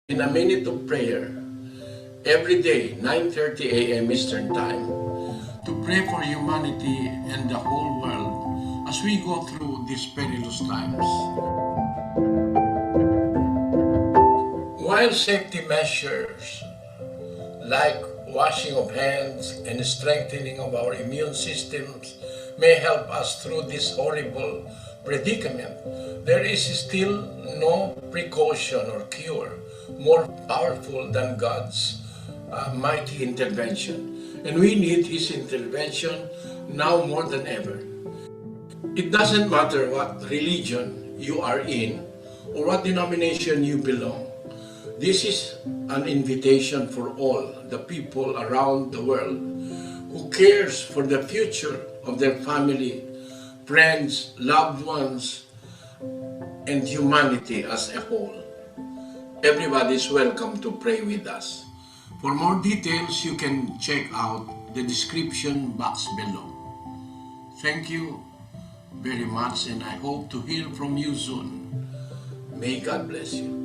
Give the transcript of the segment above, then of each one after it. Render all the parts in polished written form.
In a minute of prayer, every day, 9:30 a.m. Eastern Time, to pray for humanity and the whole world as we go through these perilous times. While safety measures like washing of hands and strengthening of our immune systems may help us through this horrible predicament, there is still no precaution or cure more powerful than God's mighty intervention. And we need His intervention now more than ever. It doesn't matter what religion you are in or what denomination you belong. This is an invitation for all the people around the world who cares for the future of their family, friends, loved ones, and humanity as a whole. Everybody is welcome to pray with us. For more details, you can check out the description box below. Thank you very much, and I hope to hear from you soon. May God bless you.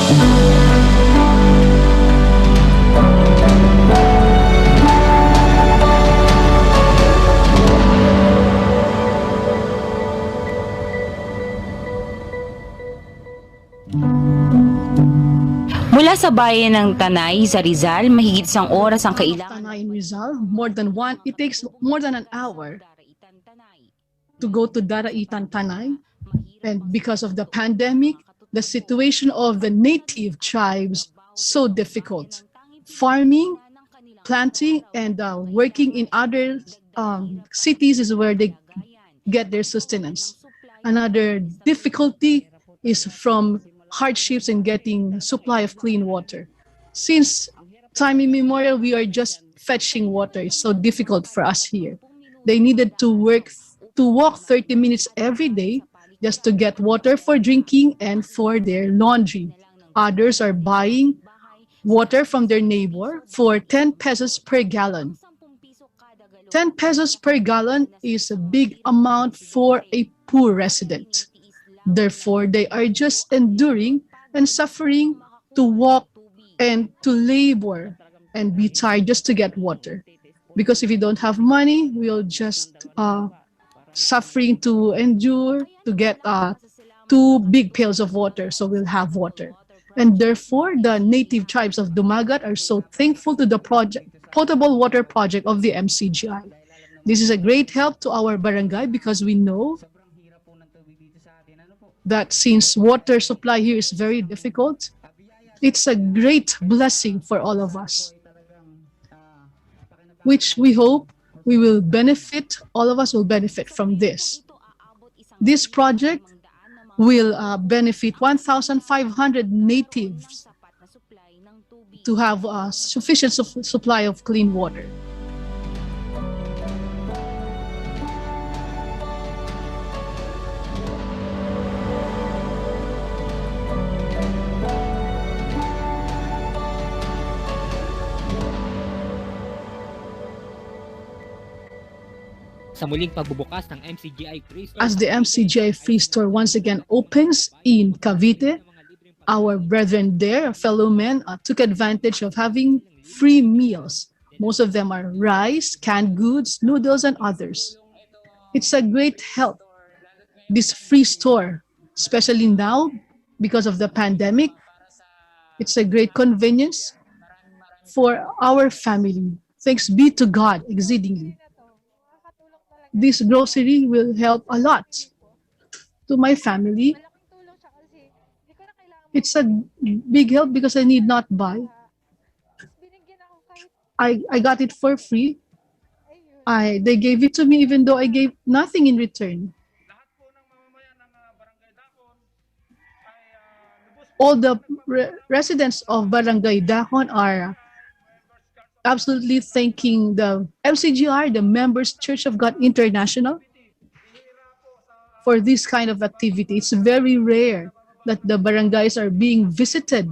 Mula sa bayan ng Tanay sa Rizal, mahigit isang oras ang kailangan. Tanay in Rizal, it takes more than an hour to go to Daraitan Tanay. And because of the pandemic, the situation of the native tribes so difficult. Farming, planting, and working in other cities is where they get their sustenance. Another difficulty is from hardships in getting supply of clean water. Since time immemorial, we are just fetching water. It's so difficult for us here. They needed to walk 30 minutes every day just to get water for drinking and for their laundry. Others are buying water from their neighbor for 10 pesos per gallon. 10 pesos per gallon is a big amount for a poor resident. Therefore, they are just enduring and suffering to walk and to labor and be tired just to get water. Because if you don't have money, we'll just suffering to endure to get 2 big pails of water, so we'll have water. And therefore, the native tribes of Dumagat are so thankful to the potable water project of the MCGI. This is a great help to our barangay because we know that since water supply here is very difficult, it's a great blessing for all of us, which we hope we will benefit, all of us will benefit from this. This project will benefit 1,500 natives to have a sufficient supply of clean water. Sa muling pagbubukas ng MCGI Free Store. As the MCGI Free Store once again opens in Cavite, our brethren there, fellow men, took advantage of having free meals. Most of them are rice, canned goods, noodles, and others. It's a great help, this free store, especially now because of the pandemic. It's a great convenience for our family. Thanks be to God exceedingly. This grocery will help a lot to my family. It's a big help because I need not buy. I got it for free. They gave it to me even though I gave nothing in return. All the residents of Barangay Dahon are absolutely thanking the MCGI, the Members Church of God International, for this kind of activity. It's very rare that the barangays are being visited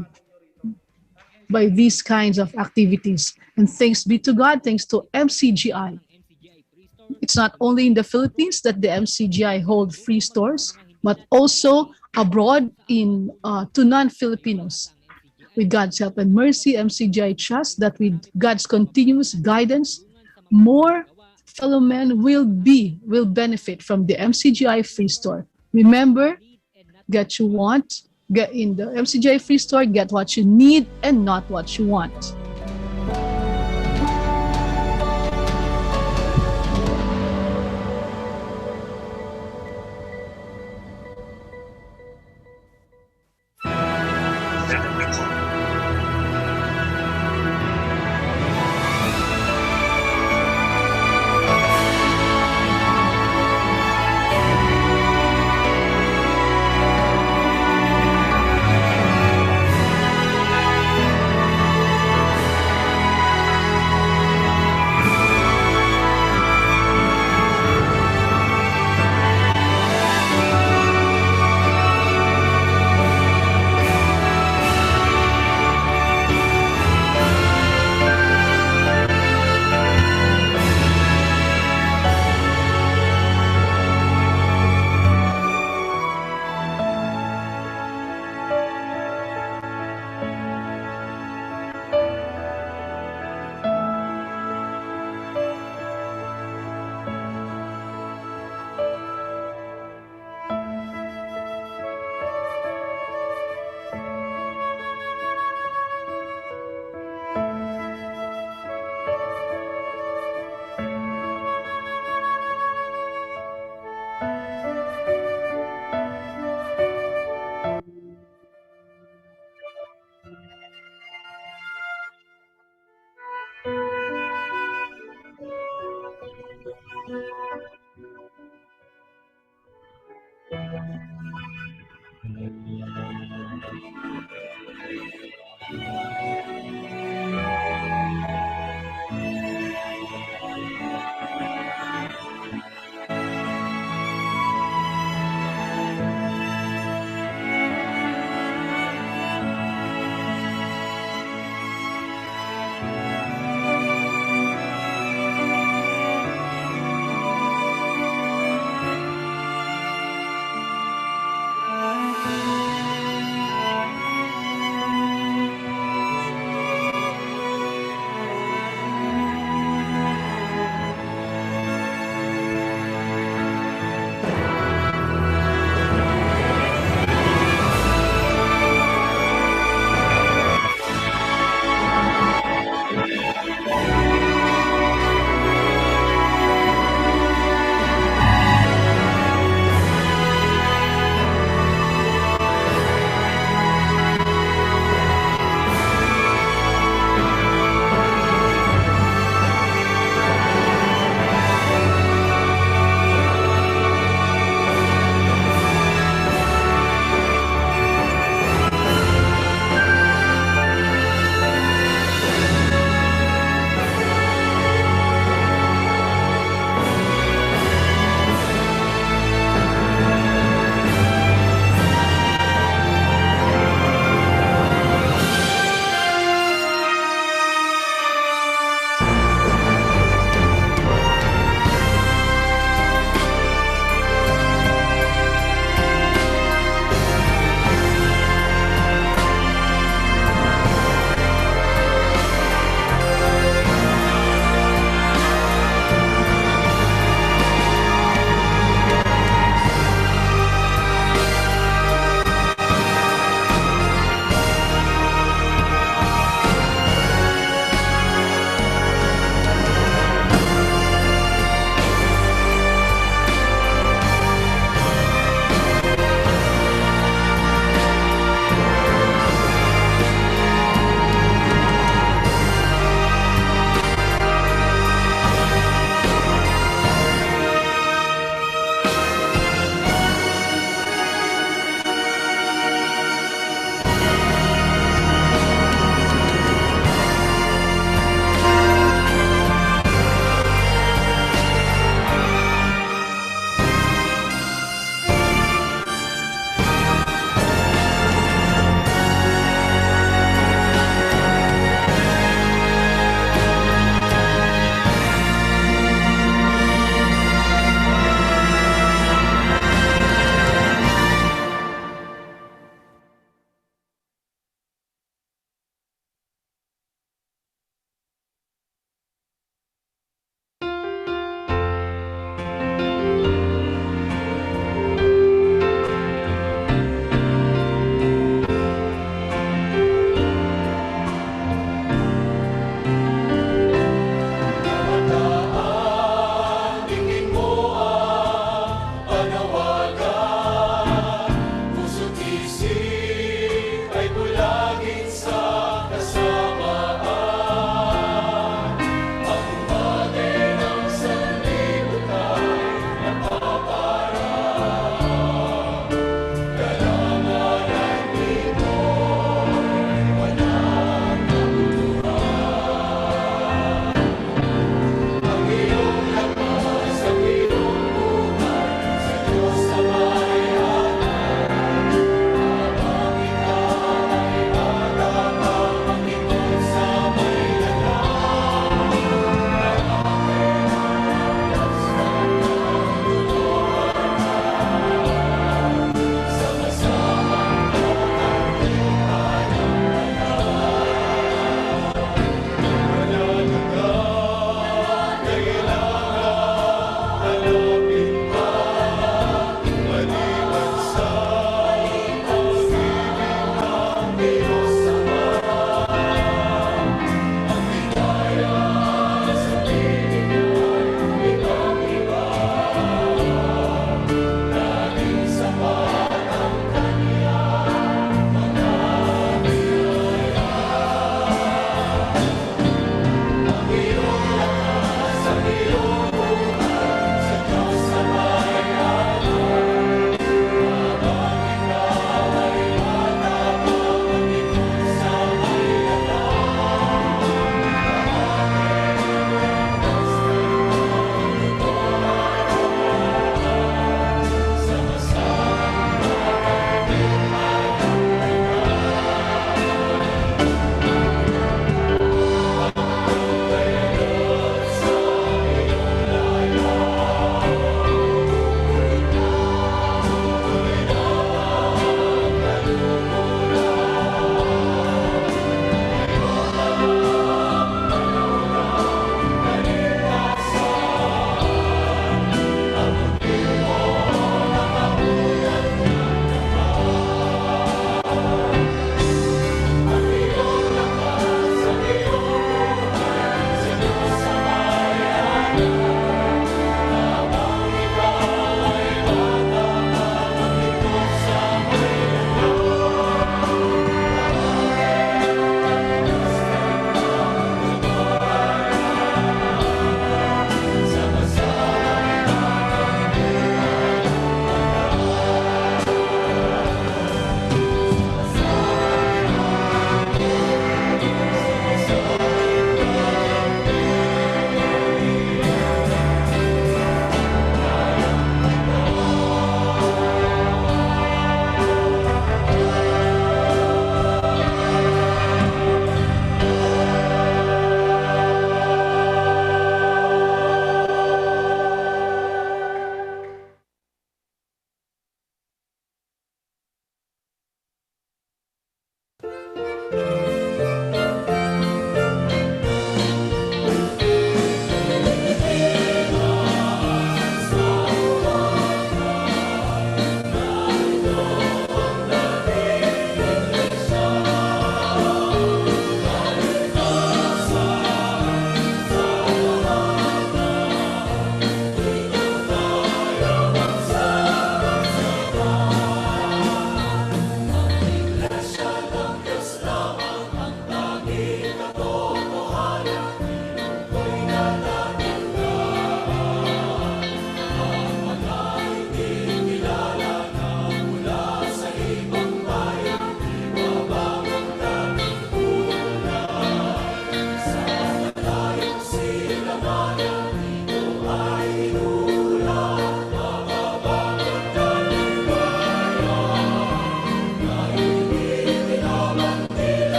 by these kinds of activities. And thanks be to God, thanks to MCGI. It's not only in the Philippines that the MCGI hold free stores, but also abroad to non-Filipinos. With God's help and mercy, MCGI trusts that with God's continuous guidance, more fellow men will benefit from the MCGI Free Store. Remember, get you want, get in the MCGI Free Store, get what you need and not what you want.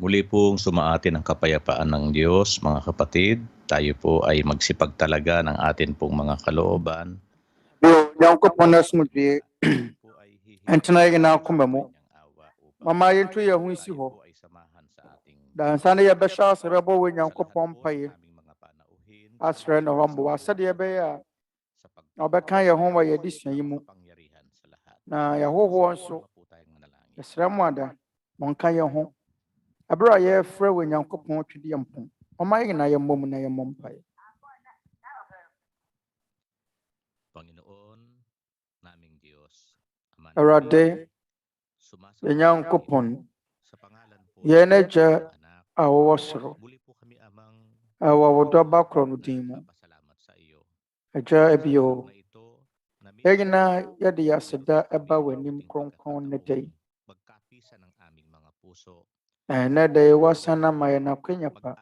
Muli pong sumaatin ang kapayapaan ng Diyos, mga kapatid. Tayo po ay magsipagtalaga ng atin pong mga kalooban. Nyankopɔn asomdwoe ɛntena yɛn akoma mu. Mama yɛnto yɛn ho nsi hɔ. Dansa ne yɛbɛhyɛ ase bɛbɔ wɔ Nyankopɔn mpaeɛ. Asrɛ no hɔ mboa sɛdeɛ ɛbɛyɛ a ɔbɛka yɛn ho wɔ yɛn adesua yi mu. Na yɛhohoɔ nso yɛsrɛ mo ada monka yɛn ho. Ɛberɛ a yɛfrɛ wɔ Nyankopɔn Twerɛ mpɔn. Ɔma yɛn na yɛmmɔ mu na yɛmmɔ mpaeɛ. Awurade, yɛn Nyankopɔn, yɛn Agya a wɔwɔ soro, ɛwɔ wo dɔ ba korɔ no din mu. Agya ebio, yɛn nyinaa yɛde yɛaseda ɛba w'anim kronkron ne da yi. Ɛnnɛ da yi wɔasan ama yɛn akwanya pa,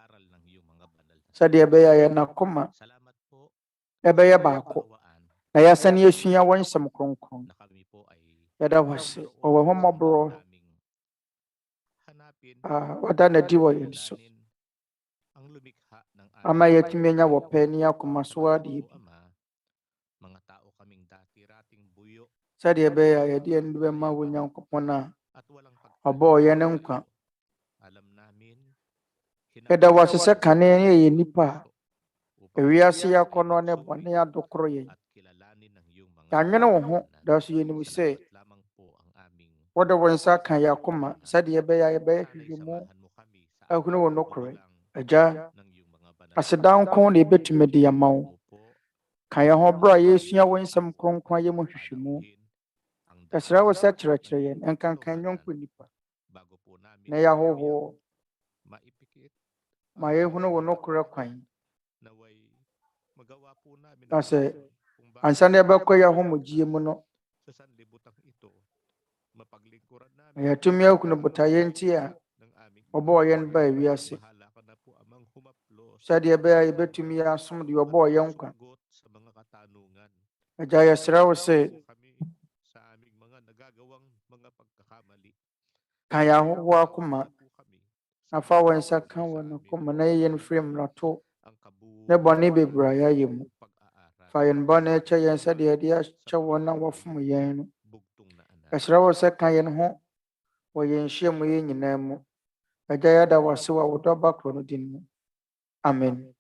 sɛdeɛ ɛbɛyɛ a yɛn akoma ɛbɛyɛ baako, na yɛasan yɛasua wɔn nsɛm kronkron. Yɛda wo ase, ɔwɔ hɔ mmɔborɔ wɔda n'adi wɔ yɛn so, ama yɛatumi anya wɔpɛ ne akoma so adeɛ bi, sɛdeɛ ɛbɛyɛ a yɛde yɛn bɛma wɔ Nyankopɔn a ɔbɔɔ yɛn nkwa. Yɛda wo ase sɛ kane yɛyɛ nnipa a ewiase yɛ akɔnnɔ ne bɔne adokoro yɛn. Yɛanwene wo ho, da so yɛnim sɛ wode wo nsa ka yɛn akoma sɛdeɛ ɛbɛyɛ a yɛbɛyɛ hwehwɛmu ahunu wo nokorɛ. Agya, aseda nko na yɛbɛtumi de yɛma wo. Ka yɛn ho berɛ a yɛsua wo nsɛm kronkron yɛ mu hwehwɛmu. Yɛsrɛ wo sɛ kyerɛkyerɛ yɛn, ɛnkankan nyɔnko nnipa, na yɛahohoɔ ma yɛhunu wo nokorɛ kwan. Na sɛ ansa na yɛbɛkɔ yɛn ahomegyeɛ mu no, na yɛatumi ahunu botaeɛ nti a ɔbɔɔ yɛn baa ewiase, sɛdeɛ ɛbɛyɛ a yɛbɛtumi asom deɛ ɔbɔɔ yɛn nkwa. Agya, yɛsrɛ wo sɛ ka yɛn ahohoɔ akoma, na fa wɔn nsa ka wɔn akoma na yɛyɛ no firi mmarato ne bɔne bebree a yɛayɛ mu. Fa yɛn bɔne kyɛ yɛn sɛdeɛ yɛde akyɛ wɔn a wɔfom yɛn no. Yɛsrɛ wo sɛ ka yɛn ho wɔ yɛn nhyiamu yɛn nyinaa mu. Agya, yɛda wo ase wɔ wo dɔ ba korɔ no din mu. Amen.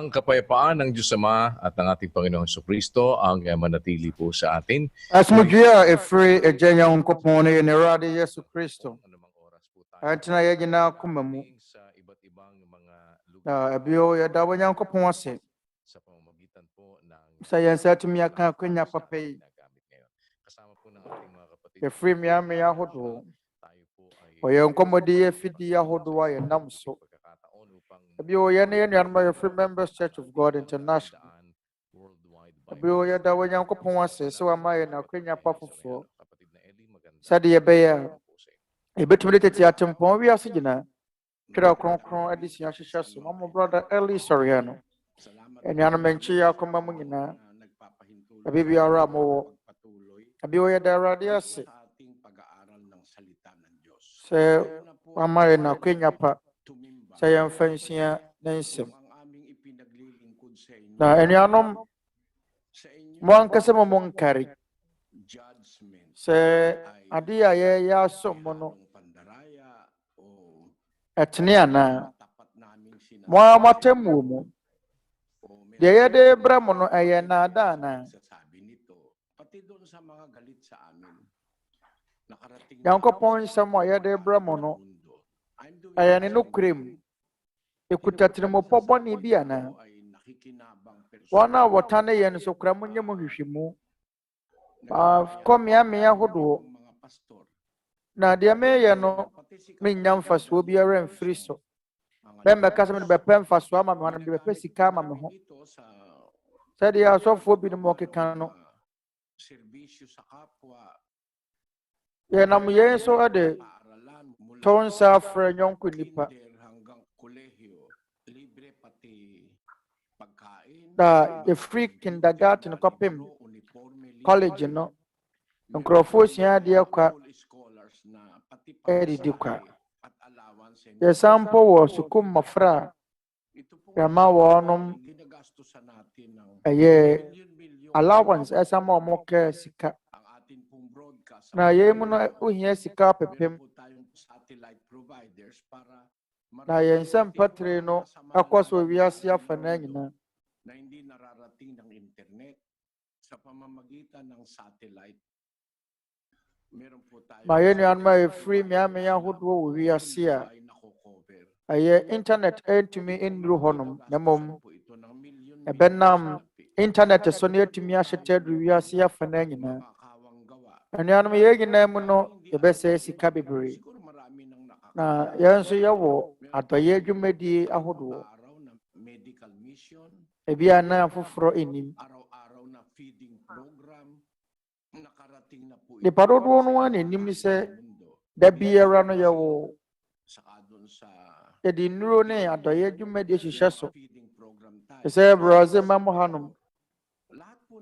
Ang kapayapaan ng Diyos Ama at ng ating Panginoong Yesu Kristo ang manatili po sa atin. As mudia free e jenya nkopon ne Awurde Yesu Kristo. Antina ye gina kumamu. Sa iba't ibang mga lugar Abio ya dawo nkopon ase. sa pamamagitan po ng Sa yan sa tumia ka kunya papay. nagamit ngayon. Kasama po ng ating mga kapatid. E free miya miya hodo. Tayo po ay O ya nkɔmɔdibea fidi ahodoɔ a yɛnam so. pagkakataon upang Abio yɛne yɛn nuanom a Free Members Church of God International. worldwide Abio yɛda wɔ Nyankopɔn ase sɛ wama yɛn akwanya pa foforɔ. kapatid na Eli, maganda Sɛdeɛ yɛbɛyɛ a po sa inyo. yɛbɛtumi de tete atempɔn wiase nyinaa. Twerɛ Kronkron Adesua hyehyɛ so. Momma brother Eli Soriano. Anuanom nkye yɛ akɔma mu nyinaa. Abi biara a mowɔ. Abio yɛda Awurade ase. Sɛ wama yɛn akwanya pa. Sɛ yɛmfa nsua ne nsɛm. Na anuanom mo ankasa mo nkari. Sɛ ade a yɛyɛ asom mo no ɛtene anaa mo a moatemmuo mu deɛ yɛde brɛ mo no ɛyɛ naada anaa Nyankopɔn nsɛm a yɛde brɛ mo no ɛyɛ ne nokorɛ mu ɛkuta tirimopɔ bɔne bi anaa wɔn a wɔtane yɛn so kora mo nyɛ mo hwehwɛmu kɔmmeammea ahodoɔ na deɛ meyɛ no mennya mfasoɔ biara mfiri so bɛmmɛka sɛ mede bɛpɛ mfasoɔ ama me ho no mede bɛpɛ sika ama me ho sɛdeɛ asɔfoɔ binom ɔkeka no yɛnam yɛn so de tɔ nsa afrɛ nyɔnko nipa na ɛfiri kindergarten kɔpem college no nkurɔfoɔ sua adeɛ kwa ɛdidi kwa yɛsan mpo wɔ sukuu mmɔfra a yɛma wɔnom ɛyɛ allowance ɛsan ma ɔmo kɛ sika na yɛn mu no ohia sika pɛpɛm na yɛn nsɛm pɛtere no akɔ so wiase afa na nyinaa na hindi nararating ng internet sa pamamagitan ng satellite. Meron po tayo ma yɛn nuanom a ɛfiri mmeammea ahodoɔ wɔ wiase a ɛyɛ internet ɛntumi nnuru hɔnom na mmom ɛbɛnam internet so na yɛtumi ahyɛtɛ aduru wiase afa na nyinaa anuanom yɛn nyinaa mu no yɛbɛsɛe sika bebree na yɛn nso yɛwɔ adɔyɛ dwumadie ahodoɔ ebi a na foforɔ enim nipa dodoɔ no a n'anim sɛ da biara no yɛwɔ yɛde nnuro ne adɔyɛ dwumadie hyehyɛ so sɛ Brazil ma mo hanom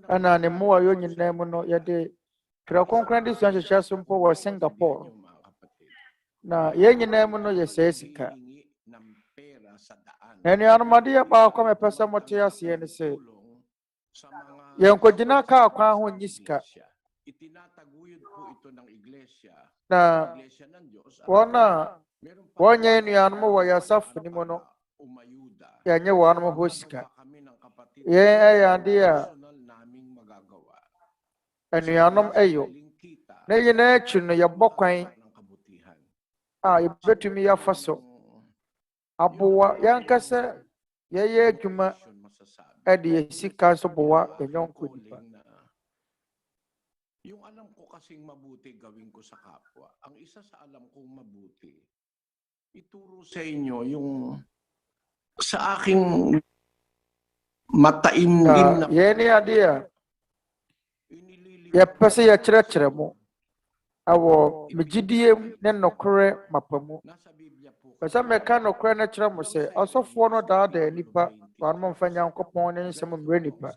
ɛna ne mmoa yɛ nyinaa mu no yɛde Twerɛ Kronkron Adesua hyehyɛ so mpo wɔ Singapore na yɛn nyinaa mu no yɛsɛe sika na anuanom adeɛ baako a mepɛ sɛ mote aseɛ ne sɛ yɛnkɔgyina kaa kwan ho nyi sika na wɔn a wɔnyɛ anuanom wɔ yɛasafo no mu no yɛnyɛ wɔnom hɔ sika yɛn ɛyɛ adeɛ a anuanom ɛyɔ na nyinaa akyi no yɛbɔ kwan a yɛbɛtumi yɛafa so aboa yɛnkasa yɛyɛ adwuma ɛde yɛsika nso boa yɛnyɔnko nipa yung alam ko kasing mabuti gawin ko sa kapwa. Ang isa sa alam kong mabuti, ituro sa inyo yung sa aking mataimdim na yɛne adeɛ a yɛpɛ sɛ yɛkyerɛkyerɛ mo awɔ megyidie ne nokorɛ mapa mu pɛ sɛ mɛka nokorɛ no kyerɛ mo sɛ asɔfoɔ no daadaa nipa wɔnom mfa Nyankopɔn ne nsɛm mmerɛ nipa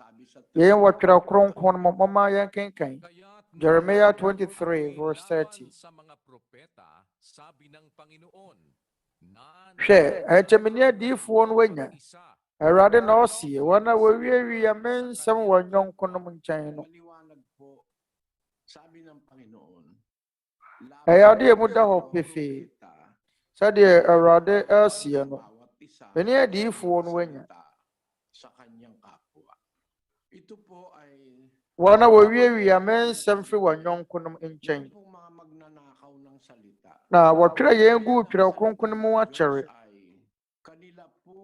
yɛn wɔ Twerɛ Kronkron no momma yɛnkenkan Jeremiah 23 verse 30 hwɛ ɛnkyɛmini adiifoɔ no wanya Awurade na ɔseɛ wɔn a wɔwiewie me nsɛm wɔ nyɔnkonom nkyɛn no ɛyɛ adeɛ mu da hɔ pefee sɛdeɛ Awurade aseɛ no ɛne adiifoɔ no wanya Wana wawie amensɛm firi wɔn yɔnkonom nkyɛn. Na wɔtwerɛ yɛn gu Twerɛ Kronkron mu akyɛre.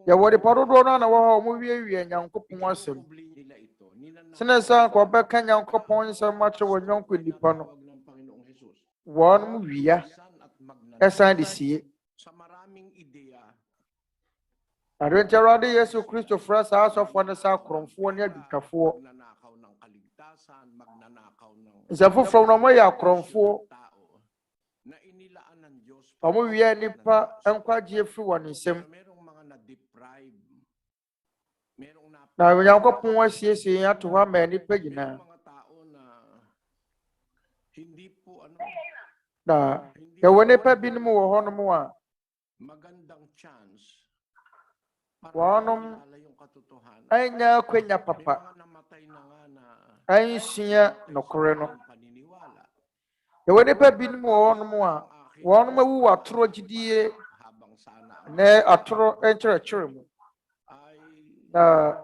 Yɛwɔ nipa dodoɔ no na wɔhɔ ɔmo wie Nyankopɔn asɛm. Sene sɛ nka ɔbɛka Nyankopɔn nsɛm akyerɛ wɔn yɔnko nipa no. Wɔn wia ɛsan de sie. Awurde Yesu Kristo fra saa asɔfoɔ no saa akorɔmfoɔ ne adwotwafoɔ. Nsa foforɔ no ɔmo yɛ akorɔmfoɔ. Ɔmo wia nipa nkwagye firi wɔn nsɛm. Na Nyankopɔn asiesie yɛn ato hɔ ama nipa nyinaa. Na yɛwɔ nipa binom wɔ hɔnom a wɔnom anya akwanya papa ansua nokorɛ no. Yɛwɔ nipa binom wɔ hɔnom a wɔnom awu atoro gyidie na atoro nkyerɛkyerɛ mu. Na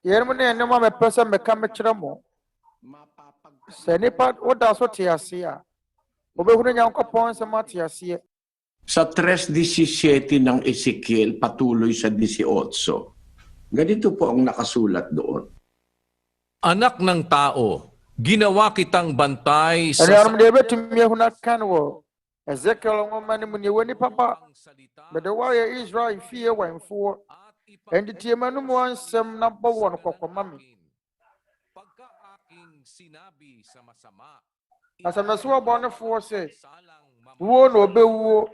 yɛnom ne ɛnɛm a mepɛ sɛ meka mekyerɛ mo. Sɛ nipa woda so te ase a wobɛhunu Nyankopɔn nsɛm ate aseɛ. Sa 3:17 ng Ezekiel patuloy sa 18. Ganito po ang nakasulat doon. Anak ng tao, ginawa kitang bantay sa betumi ahuna kan wo Ezekiel ngoma ne mu ne woni papa bede wa ya Israel fie wanfo endi tiema no mu ansɛm na bɔ wɔ no kokoma me. Asameso abɔnefoɔ sɛ wo no obewuo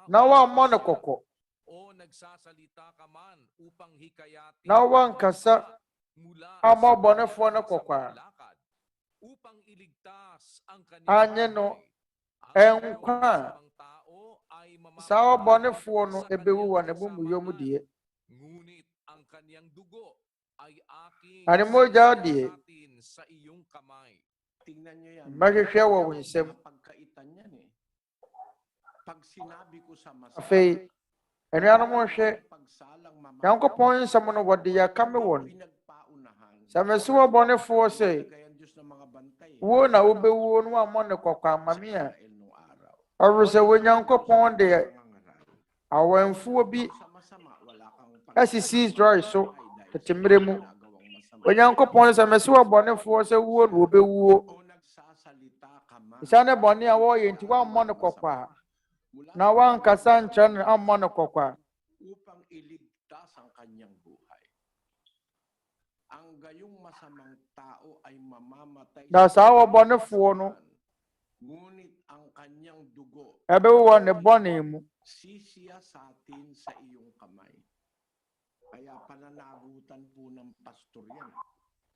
na wa mmɔ no kɔkɔ na wa nkasa ama abɔnefoɔ no kɔkɔ anye no enkwa saa abɔnefoɔ no ebewu wɔ ne mumuyɔ mu deɛ ani mogya deɛ mahwehwɛ wɔ wo nsɛm. Afei anuanom hwɛ Nyankopɔn nsɛm no wɔde yɛka me wɔ no. Sɛ mese wɔ bɔnefoɔ sɛ wo na wobɛwuo no ammɔ ne kɔkɔ ama me a ɔwere sɛ wo Nyankopɔn de awɛmfoɔ bi asisi Israel so tete mmerɛ mu. Onyankopɔn sɛ mese wɔ bɔnefoɔ sɛ wuo na wobɛwuo. Isane bɔne a wɔyɛ nti wammɔ ne kɔkɔ a na wankasa nkyerɛ no ammɔ ne kɔkɔ a na saa wɔbɔnefoɔ no ɛbɛwɔ ne bɔne mu. Kaya pananagutan po ng pastor yan.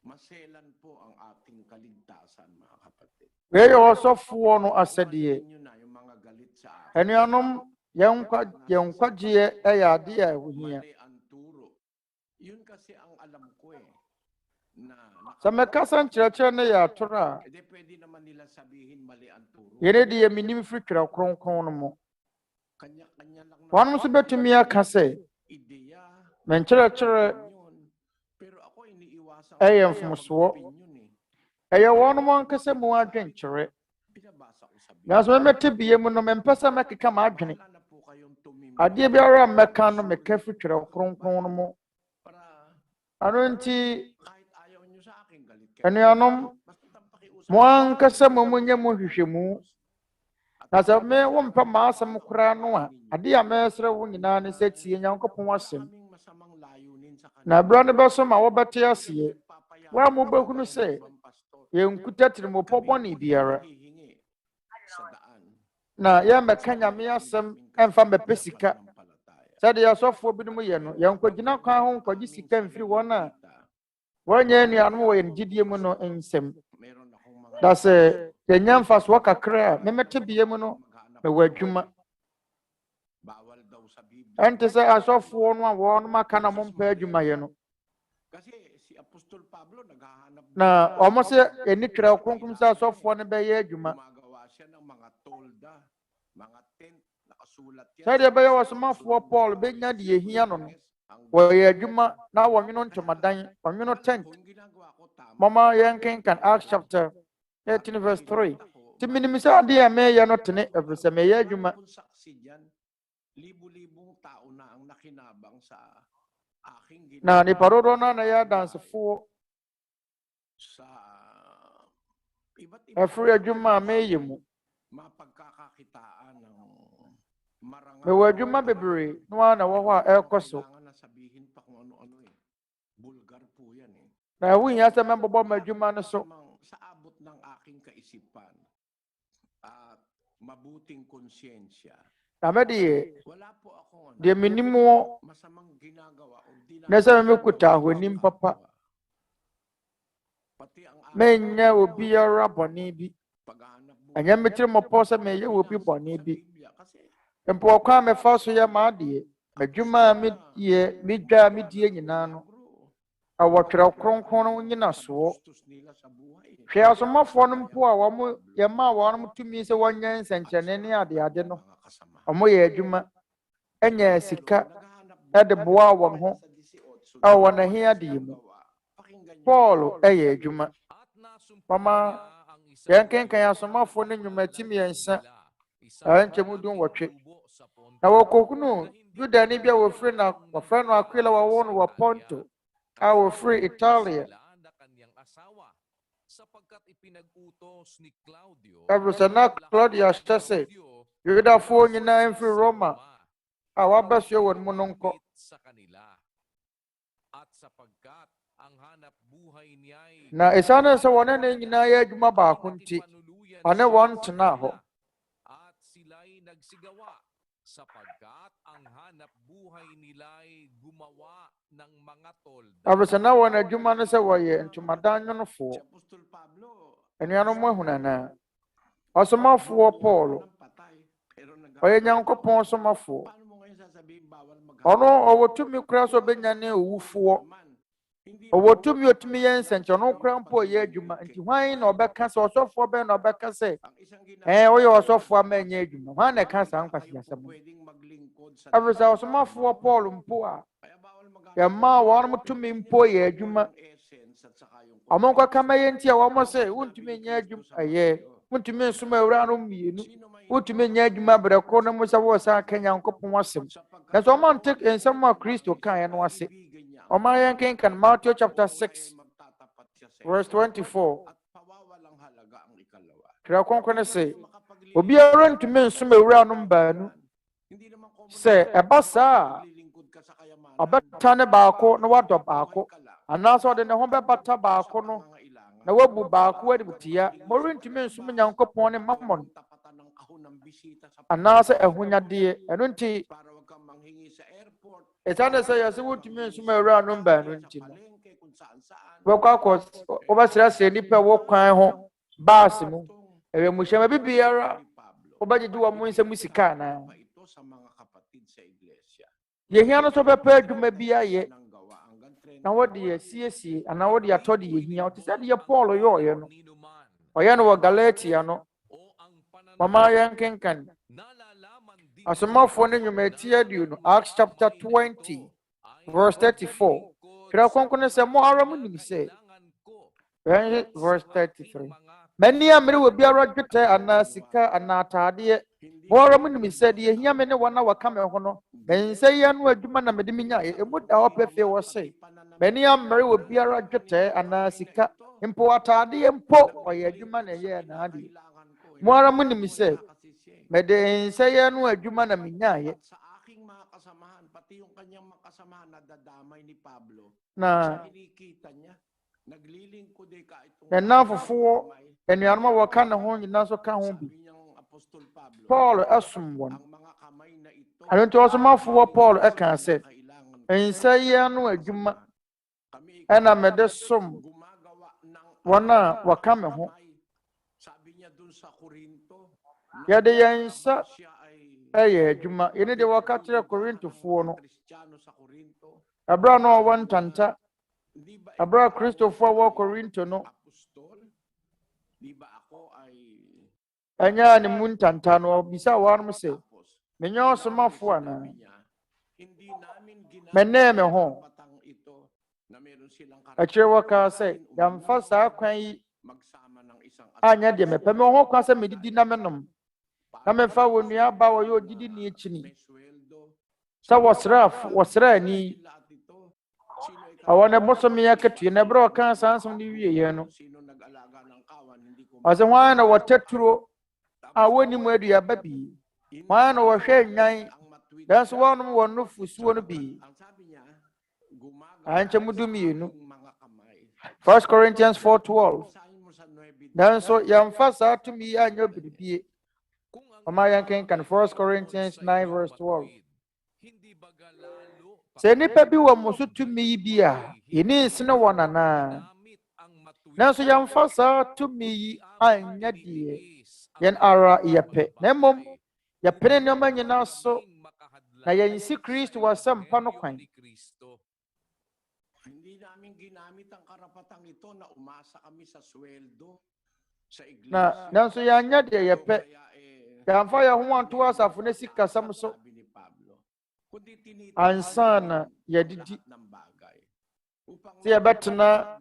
Maselan po ang ating kaligtasan, mga kapatid. Weyɛ ɔsɔfoɔ no asɛdeɛ. Anuanom yɛn nkwagyeɛ ɛyɛ ade a ɛhohia. Sɛ mekasa nkyerɛkyerɛ no yɛ atoro a yɛne deɛ menim firi Twerɛ Kronkron no mu. Wɔnom nso bɛtumi aka sɛ nkyerɛkyerɛ ɛyɛ mfomsoɔ. Ɛyɛ wɔnom ankasa mu adwenkyerɛ. Nanso mɛmɛte bie mu no mempɛ sɛ mɛkeka m'adwene. Adeɛ biara mɛka no meka firi Twerɛ Kronkron no mu. Ano nti anuanom mo ankasa mo munyɛ mo hwehwɛmu. Na sɛ me wompɛ m'asɛm koraa no a adeɛ a mɛsrɛ wo nyinaa ne sɛ tie Nyankopɔn asɛm. Na bra ne bɛso ma wɔbɛte aseɛ. Wa mo bɛhunu sɛ yɛnkuta tirimopɔ bɔne biara. Na yɛmmɛka Nyame asɛm ɛmfa mbɛpɛ sika. Sɛdeɛ asɔfoɔ binom yɛ no yɛnkɔgyina kwan ho nkɔgye sika mfiri wɔn a wɔnyɛ anuanom wɔ yɛn gyidie mu no nsɛm. Da sɛ yɛnya mfasoɔ kakra a memɛte bie mu no mewɔ adwuma. Ɛnte sɛ asɔfoɔ no a wɔnom aka na mompɛ adwumayɛ no. Na ɔmo sɛ ɛni Twerɛ Kronkron sɛ asɔfoɔ no bɛyɛ adwuma. Said the Bayo was a for Paul, Benya de Hiano, where ye Juma now one minute to Madan, 1 minute 10. Momma Yankin can Acts chapter 18, verse 3. To minimize dear may you not in it, every Samaya Juma. Now, the Parodona Naya dance for a free Juma may you. Me were Juma Baby, no one our air coso. Now we have a member of my Juma so. Namadi, the minimum nasa mekuta hwenim papa menya obi ara boni bi anya metire mo posa meye obi boni bi empo kwa me fa so ya maade adwuma me ye medwa me die nyina no awo Twerɛ Kronkron nyina so hwe asomafo no mpo a wo ye ma wo no tumi se wonyan nsenkyene ne ade no omo ye adwuma enya sika ede boa won ho awo na hia de mu Paul eye adwuma mama yankenkan asomafo ne nwumatimi yensa anchemu dun wotwe na wokokunu juda ni bia wo free na wo free no Aquila wo won wo Ponto a wo free Italia Eversana Claudia Stase yuda fo nyina en free Roma a wabasyo won mu nonko na isana sa wona na nyina ya adwuma ba ko nti ane won tena ho at sila'y nagsigawa sapagkat ang hanap buhay nila'y gumawa ng mga tolda. Abasana wona adwuma no sa woye ntumadan no fo enuano mo hunana osomafo Paul oye Nyankopon osomafo ono owotumi kura so benyane owufo owotumi otumi yensenche ono kura mpo ye adwuma nti hwan na obeka se osofo be na obeka se oye osofo amanye adwuma hwan na ka sa nkwasi asem abisa osomafo Paul mpo a ya ma won mutumi mpo ye adwuma amonko kama ye nti a wo se wontumi nya adwuma wontumi nsoma awura no mienu wontumi nya adwuma berɛ kro no mo sa wo sa kanya nkopon asem na so man take ensem a Kristo kan no ase Oma yankin kan Matthew chapter 6 verse 24 Twerɛ Kronkron se obiara ntumi nsoma awura no mbaanu se eba saa abata ne baako na wadɔ baako anaso de ne ho bɛbata baako no na wabu baako adibutia morintumi nsoma Nyankopon ne mammon anaso ehunyade eno nti etane say yase wotumi nsoma awura no mbaanu nti no wokwa obasira se nipa wo kwan ho baas mu ewe muhyema bibiara obagye wo mu nsɛm sika na yehia no so bepa adwuma bi aye na wode yesiesie ana wode atode yehia o tse de Paul yoye no oye no Galatia no mama yankenkan asomafo ne nwumati adio no Acts chapter 20 verse 34 Twerɛ Kronkron se mo ara mu nim se verse 33 mani amere wo biara dwetɛ ana sika ana atade mo ara mu nim se de yehia me ne wona waka me ho no ense ye no adwuma na mede minya emu da opefe wo se mani amere wo biara dwetɛ ana sika mpo atade mpo oye adwuma na ye na ade mo ara mu nim se mede ense ye no adwuma na minya ye pati yung kanyang makasamahan na dadamay ni Pablo na kinikita niya naglilingkod ka itong enafofo enuanoma waka ne ho nyina so ka ho bi Paul asumwon anto osomafo Paul eka se ense ye no adwuma ena mede som wana waka me ho sabi niya dun sa Korinto yade yensa eye adwuma yene de waka tere Korintofo no abra no wantanta abra Kristofo wo Korinto no anya ni muntanta no bisa wanum se Menyo somafo ana. Mene me ho. Akire waka say, yamfa saa kwan yi anya de mepe me ho kwa say medidi na menom. Na mefa Onua ba wo yo didi ni echini. Sa wasra ni. Awane bosomi yakatu na bro kan sansum ni wie ye no. Ase hwan na wataturo a woni mu adua babi. Hwan na wo hwe nyan. Danso wonum wonu fusuo no bi. Anche mudumienu. 1 Corinthians 4:12. Danso yamfa saa tumi anyo bibie. Oma yanken kan 1 Corinthians 9:12. Se nipa bi wo muso tumi bi a, yeni nsene wonana. Nanso yamfa saa tumi anya die. Yen ara yepe. Nemom yepene no manyina so na yensi Kristo wasampa no kwan. Hindi namin ginamit ang karapatang ito na umasa kami sa sweldo sa iglesia. Na nanso yanya de yepe. Yamfa ya ho anto asafo na sika samso. Ansana yadidi. Siya betena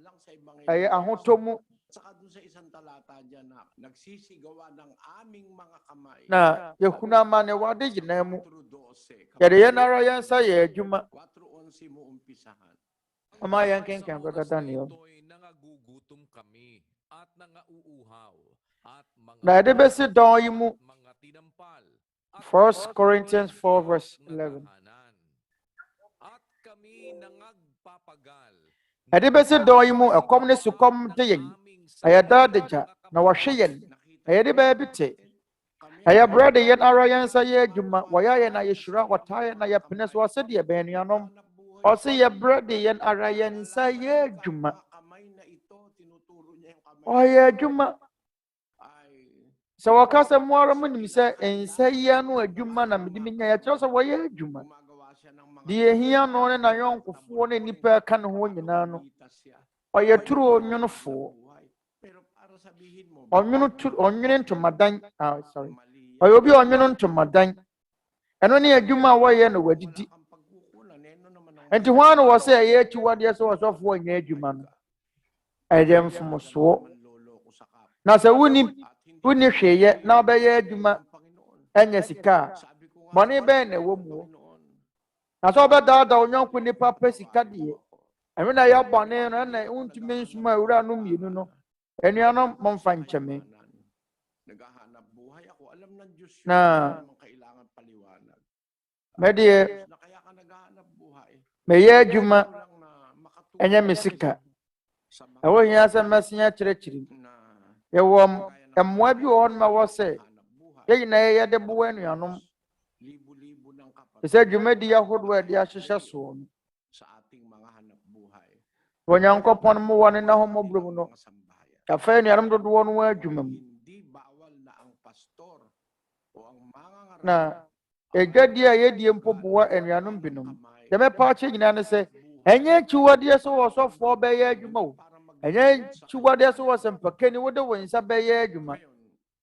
ay ahotomu. Saka dun sa isang talata dyan na nagsisigawa ng aming mga kamay. Na yehuna mane wade ginamu. Yade yanara yansa ye adwuma. 4:11 mo umpisahan. Ama yanken kan brother Daniel. Nangagugutom kami at nangauuhaw at Na yade besi don yi mu. mga tinampal. 1 Corinthians 4:11. At kami nangagpapagal. Yade besi don yi mu ekom ne sukom de yen. Ayada deja na wahwe yen. Ayade ba bite. Aya brother yen ara yansa ye adwuma. Waya ye na yeshura wataye na yapene so asede ye benuanom. Ose ye brother yen ara yansa ye adwuma. O ye adwuma. So wakasa mwara munim se ensa ye no adwuma na mediminya ya kire so wo ye adwuma. Die hia no ne na yonkofo ne nipa ka ne ho nyina no. O ye turu onwonfo. Onwene ntomadan. Sorry. O ye obi onwene ntomadan. Eno ne adwuma wo ye no wadidi. Enti hwan wo se ye chiwade so osofo nya adwuma no. Ayem fumuso. Na se wuni hweye na obeye adwuma enya sika. Mone be na wo mu. Na so obeda onyonko nipa pesika de. Emi na ya bone no na untumi nsuma awura no mienu no. Enuanom momfa nkyeme. Naghahanap buhay ako. Alam ng Diyos yun Na kailangan paliwanag. medie Na kaya ka naghahanap buhay. meye adwuma enya mesika. Ewo hia se mesinya kyerɛkyerɛ. Yewom emmoa bi wo ma wo se ye na ye de bo anuanom. Libo-libo ng kapatid Ese dwumadi ahodo a de ahyehye so no. sa ating mga hanap buhay. Onyankopon mo wone na homobrum no. Mga sambahayan. Kafa anuanom dodo no adwuma mu. Hindi bawal na ang pastor o ang mga Na egadi a yedie mpo boa anuanom binom. De me pa che nyina ne se enye chiwade so wo sofo be ye adwuma o. Enye chiwade so wo sempakani wo de wonsa be ye adwuma.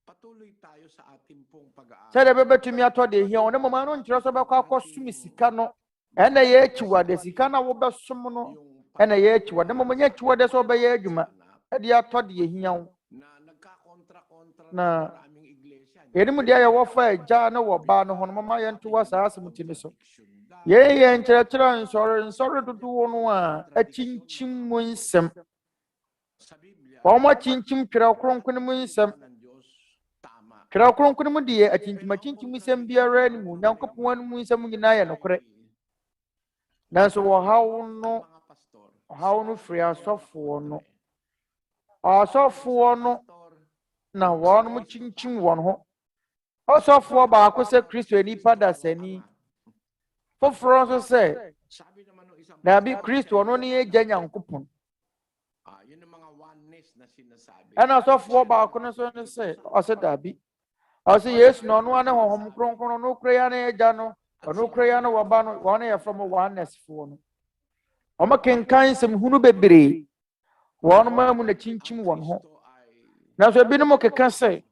Patuloy tayo sa ating pong pag-aaral. Sɛ de bɛbɛtumi atɔ de hia one mama no nkyerɛ sɛ bɛkɔ akɔsom sika no ɛna yɛ akyiwade sika na wobɛsom no ɛna yɛ akyiwade mama nyɛ akyiwade sɛ wobɛyɛ adwuma ɛde atɔ de hia wo Na nagkakontra-kontra na maraming iglesia. yɛnim deɛ yɛwɔ fa agya ne wɔ baa no ho no mama yɛntoa saa asɛm timi so yɛyɛ nkyerɛkyerɛ nsɔre dodoɔ no a akyinkyim mu nsɛm wɔn akyinkyim Twerɛ Kronkron mu nsɛm Twerɛ Kronkron mu deɛ akyinkyim nsɛm biara ne mu Nyankopɔn mu nsɛm nyinaa yɛ nokorɛ nanso ɔhaw no firi asɔfoɔ no asɔfoɔ no na wɔn mo kyinkyim wɔn ho ɔsɔfoɔ baako sɛ Kristo nipa dasani foforɔ nso sɛ dabi Kristo ɔno ne yɛ gya Nyankopɔn Yun ang mga oneness na sinasabi. ɛna asɔfoɔ baako no nso ne sɛ ɔsɛ dabi ɔsɛ Yesu na ɔno ane Honhom Kronkron no kura ya na yɛgya no ɔno kura ya na wɔba no wɔn yɛ from oneness foɔ no ɔmo kenkan nsɛm hunu bebree wɔn ma mu na kyinkyim wɔn ho nanso ebinom keka sɛ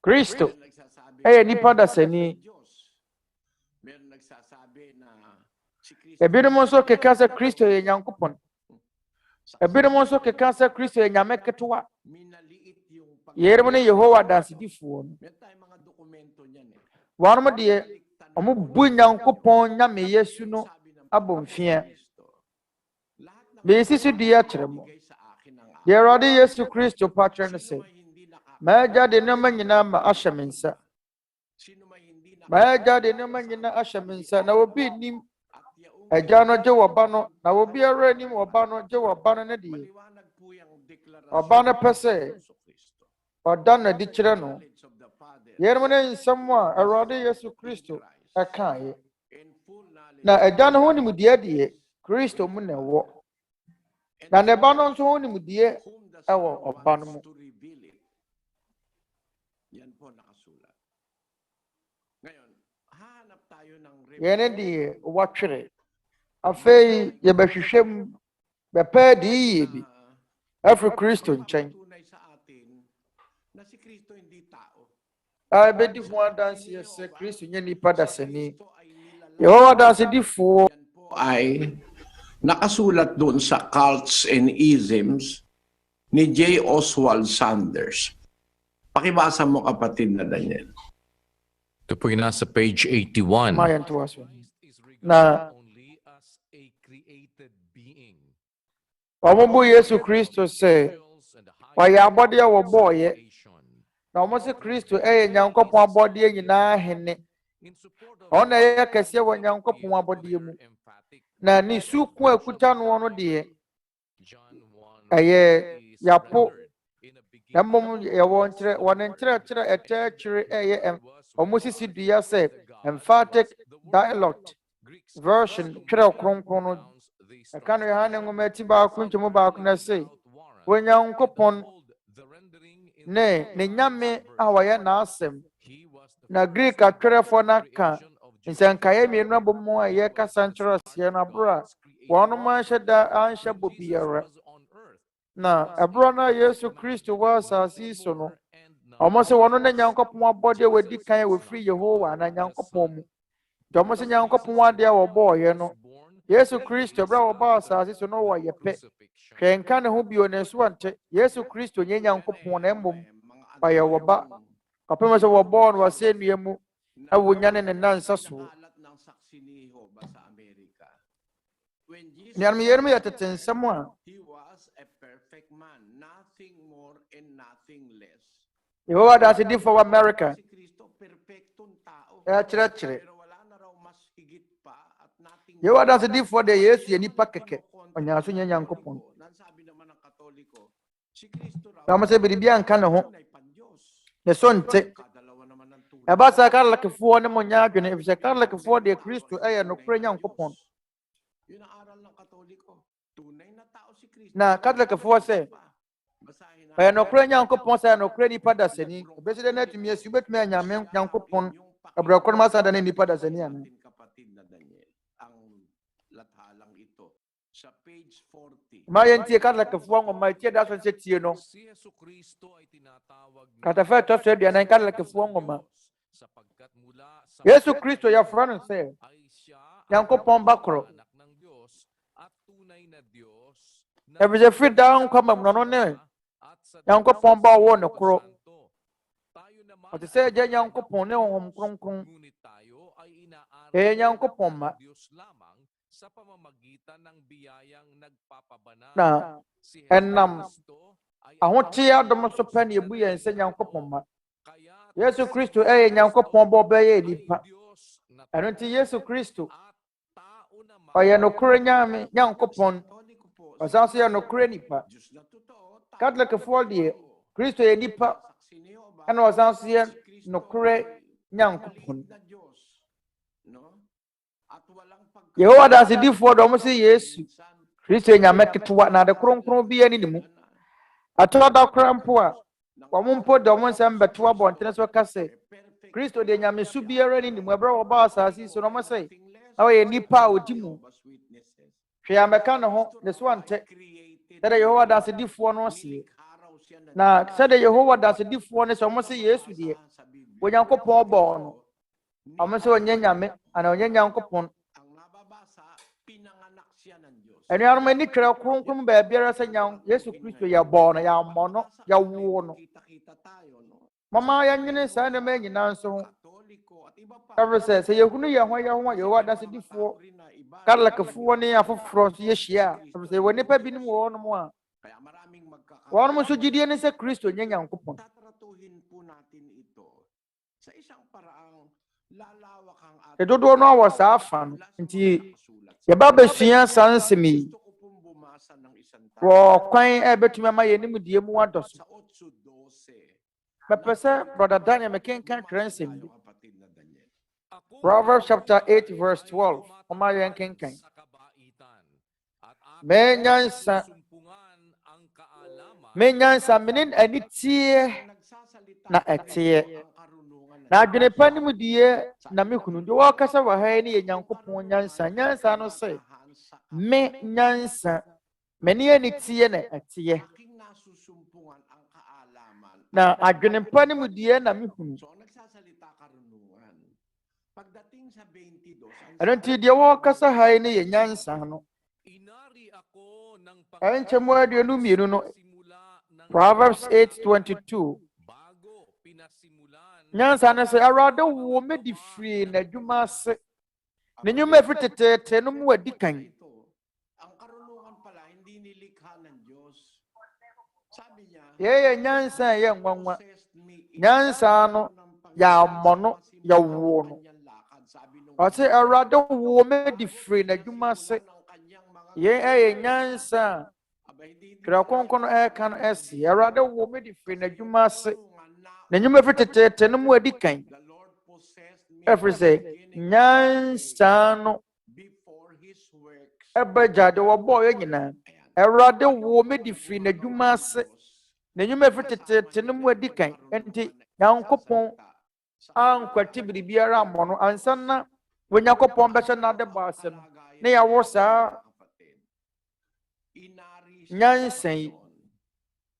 Kristo ɛyɛ nipa dasani ebinom nso keka sɛ Kristo yɛ Nyankopɔn. Ebinom nso keka sɛ Kristo yɛ Nyame ketewa. Yɛrem ne Yehowa dansedifoɔ no. Wɔnom deɛ ɔmo bu Nyankopɔn Nyame Yesu no abɔmfia. Bɛsi so dua kyerɛ mo. Deɛ Awurde Yesu Kristo patrɛ no sɛ, M'agya de nneɛma nyinaa ma ahyɛ me nsa. M'agya de nneɛma nyinaa ahyɛ me nsa, na obi nim Agya no gye wɔ Ba no, na obiara nim wɔ Ba no gye wɔ Ba no ne deɛ. Ɔba no pɛ sɛ ɔda no adi kyerɛ no. Yɛrem ne nsɛm a Awurde Yesu Kristo ɛkaeɛ. Na Agya no ho nimdeɛ deɛ Kristo mu na ɛwɔ. Na ne Ba no nso ho nimdeɛ ɛwɔ Ɔba no mu. Yɛne deɛ wɔtwerɛ. Afei yɛbɛhwehwɛ mu bɛpɛ de yie bi afiri Kristo nkyɛn. Bɛdi ho adanseɛ sɛ Kristo nyɛ nipa dasani. Yehowa dansedifoɔ ay nakasulat doon sa Cults and Isms ni J. Oswald Sanders. Pakibasa mo, kapatid na Daniel. Ito po yung nasa page 81. Mayan tuwas. Na Omo Yesu Kristo sɛ ɔyɛ abɔdeɛ wɔ bɔɔyɛ. Na ɔmo sɛ Kristo ɛyɛ Nyankopɔn abɔdeɛ nyinaa hene. Ɔno ɛyɛ kɛseɛ wɔ Nyankopɔn abɔdeɛ mu. Na ne suku akuta no no deɛ ɛyɛ yapo. Na mmom yɛwɔ nkyerɛ wɔne nkyerɛkyerɛ ɛtɛkyerɛ ɛyɛ ɔmo sisi dua sɛ emphatic dialect version Twerɛ Kronkron no. Ɛka no Yohane nwoma ti baako nkyɛmu baako na sɛ Onyankopɔn ne Nyame a wɔyɛ n'asɛm. Na Greek atwerɛfoɔ no aka nsɛnkaeɛ mmienu abɔ mu a ɛyɛ kasa nkyerɛseɛ no aboro a wɔnom anhyɛ bɔ biara. Na ɛboro no a Yesu Kristo wɔ asase yi so no, ɔmo sɛ wɔno ne Nyankopɔn abɔdeɛ wɔdi kan a wɔfiri Yehowa na Nyankopɔn mu. Nti ɔmo sɛ Nyankopɔn adeɛ a wɔbɔɔyɛ no, Yesu Kristo bra wɔba asase so no wɔyɛ pɛ. Hwɛ nka ne ho bio ne so ante. Yesu Kristo nyɛ Nyankopɔn na mmom ɔyɛ wɔba. Kapem sɛ wɔbɔɔ no wɔsɛ nnua mu na wɔnya ne nansa so. Nnuanom yɛrem yɛ tete nsɛm a Yehowa dansedifoɔ wɔ America ɛkyerɛkyerɛ. Yehowa dansedifoɔ de Yesu yɛ nipa kɛkɛ. Ɔnya so nyɛ Nyankopɔn. Na ɔmo sɛ biribi anka ne ho. Ne so nte. Ɛba sɛ Katolikefoɔ ne mo nya adwene efisɛ Katolikefoɔ de Kristo ɛyɛ nokorɛ Nyankopɔn. Na Katolikefoɔ sɛ ɛyɛ nokorɛ Nyankopɔn sɛ nokorɛ nipa dasani. Ebesi de na atumi asi wobɛtumi anyame Nyankopɔn abrɛkɔ no masada ne nipa dasani ana. Ma yɛntie Katolikefoɔ nwoma tie da so sɛ tie no. Katafɛ tɔ so aduanan Katolikefoɔ nwoma. Yesu Kristo yɛfrɛ no sɛ Nyankopɔn ba korɔ. Ɛfisɛ firi daa nkwa mu no ne Nyankopɔn ba ɔwɔ ne korɔ. Ɔte sɛ Agya Nyankopɔn ne Honhom Kronkron. Ɛyɛ Nyankopɔn ma. Na ɛnam ahote adom so pɛ ne ebu yɛn sɛ Nyankopɔn ma. Yesu Kristo ɛyɛ Nyankopɔn bɔ ɔbɛyɛ nipa. Ɛno nti Yesu Kristo ɔyɛ nokorɛ Nyame Nyankopɔn. Ɔsan so yɛ nokorɛ nipa. Katolikefoɔ deɛ Kristo yɛ nipa ɛna ɔsan so yɛ nokorɛ Nyankopɔn. Yehowa dansedifoɔ de ɔmo sɛ Yesu Kristo yɛ Nyame ketewa na ade kronkron bi ani ne mu. Atɔ da kora mpo a ɔmo mpo de ɔmo nsɛm bɛto abɔntene so ka sɛ Kristo de Nyamesu biara ani ne mu. Ɛbrɛ wɔba asase so na ɔmo sɛ na ɔyɛ nipa a ɔdi mu. Hwɛ amɛka ne ho ne so ante. Sɛdeɛ Yehowa dansedifoɔ no seɛ. Na sɛdeɛ Yehowa dansedifoɔ no sɛ ɔmo sɛ Yesu deɛ Onyankopɔn bɔɔ no. Ɔmo sɛ ɔnyɛ Nyame ana ɔnyɛ Nyankopɔn And you are many Twerɛ Kronkron baabiara sɛ nya Yesu Kristo yɛ bɔ no yɛ amɔ no yɛ wo no. Mama yɛnyene saa na ma nyinaa nso ho. Every says say you kunu yɛ ho yɛ ho da se difoɔ. Kalakafoɔ ne afoforo so yɛhyia. Every say wɔ nipa binom wɔ no mo a. Wɔn mo so gidie ne sɛ Kristo nyɛ Nyankopɔn. Edodo no awɔ saa afa no. Nti yɛba besua saa nsɛm yi. Wɔ kwan ɛbɛtumi ama yɛ nimdeɛ mu adɔ so. Mepɛ sɛ brother Daniel mekenkan Twerɛnsɛm bi. Proverbs chapter 8 verse 12. Ɔma yɛn kenkan. Menyansa menen ani tie na ɛteɛ. Na adwene pa nimdeɛ na mehunu. De wɔkasa wɔ ha ne yɛ Nyankopɔn nyansa. Nyansa no sɛ me nyansa meni ani tie na ɛteɛ. Na adwene pa nimdeɛ na mehunu. Ɛno nti deɛ wɔkasa ha ne yɛ nyansa no. Ɛnkyɛmu aduonu mmienu no. Proverbs 8:22. Nyansa no sɛ Awurade wo me di firi n'adwuma ase. Ne nnwuma efiri teteete no mu adi kan. Yɛyɛ nyansa a yɛ nwanwa. Nyansa no yɛ amɔ no yɛ wo no. Ɔsɛ Awurade wo me di firi n'adwuma ase. Yɛyɛ nyansa a Twerɛ Kronkron no ɛka no ɛsi. Awurade wo me di firi n'adwuma ase. Na nnwuma efiri teteete no mu adi kan. Ɛfiri sɛ nyansa no ɛbɛgya de wɔbɔɔ yɛ nyinaa. Awurade wo me di firi n'adwuma ase. Na nnwuma efiri teteete no mu adi kan. Nti Nyankopɔn ankwati biribiara mmɔ no ansa na Onyankopɔn bɛhyɛ n'ade bɔ ase no. Ne yɛwɔ saa nyansa yi.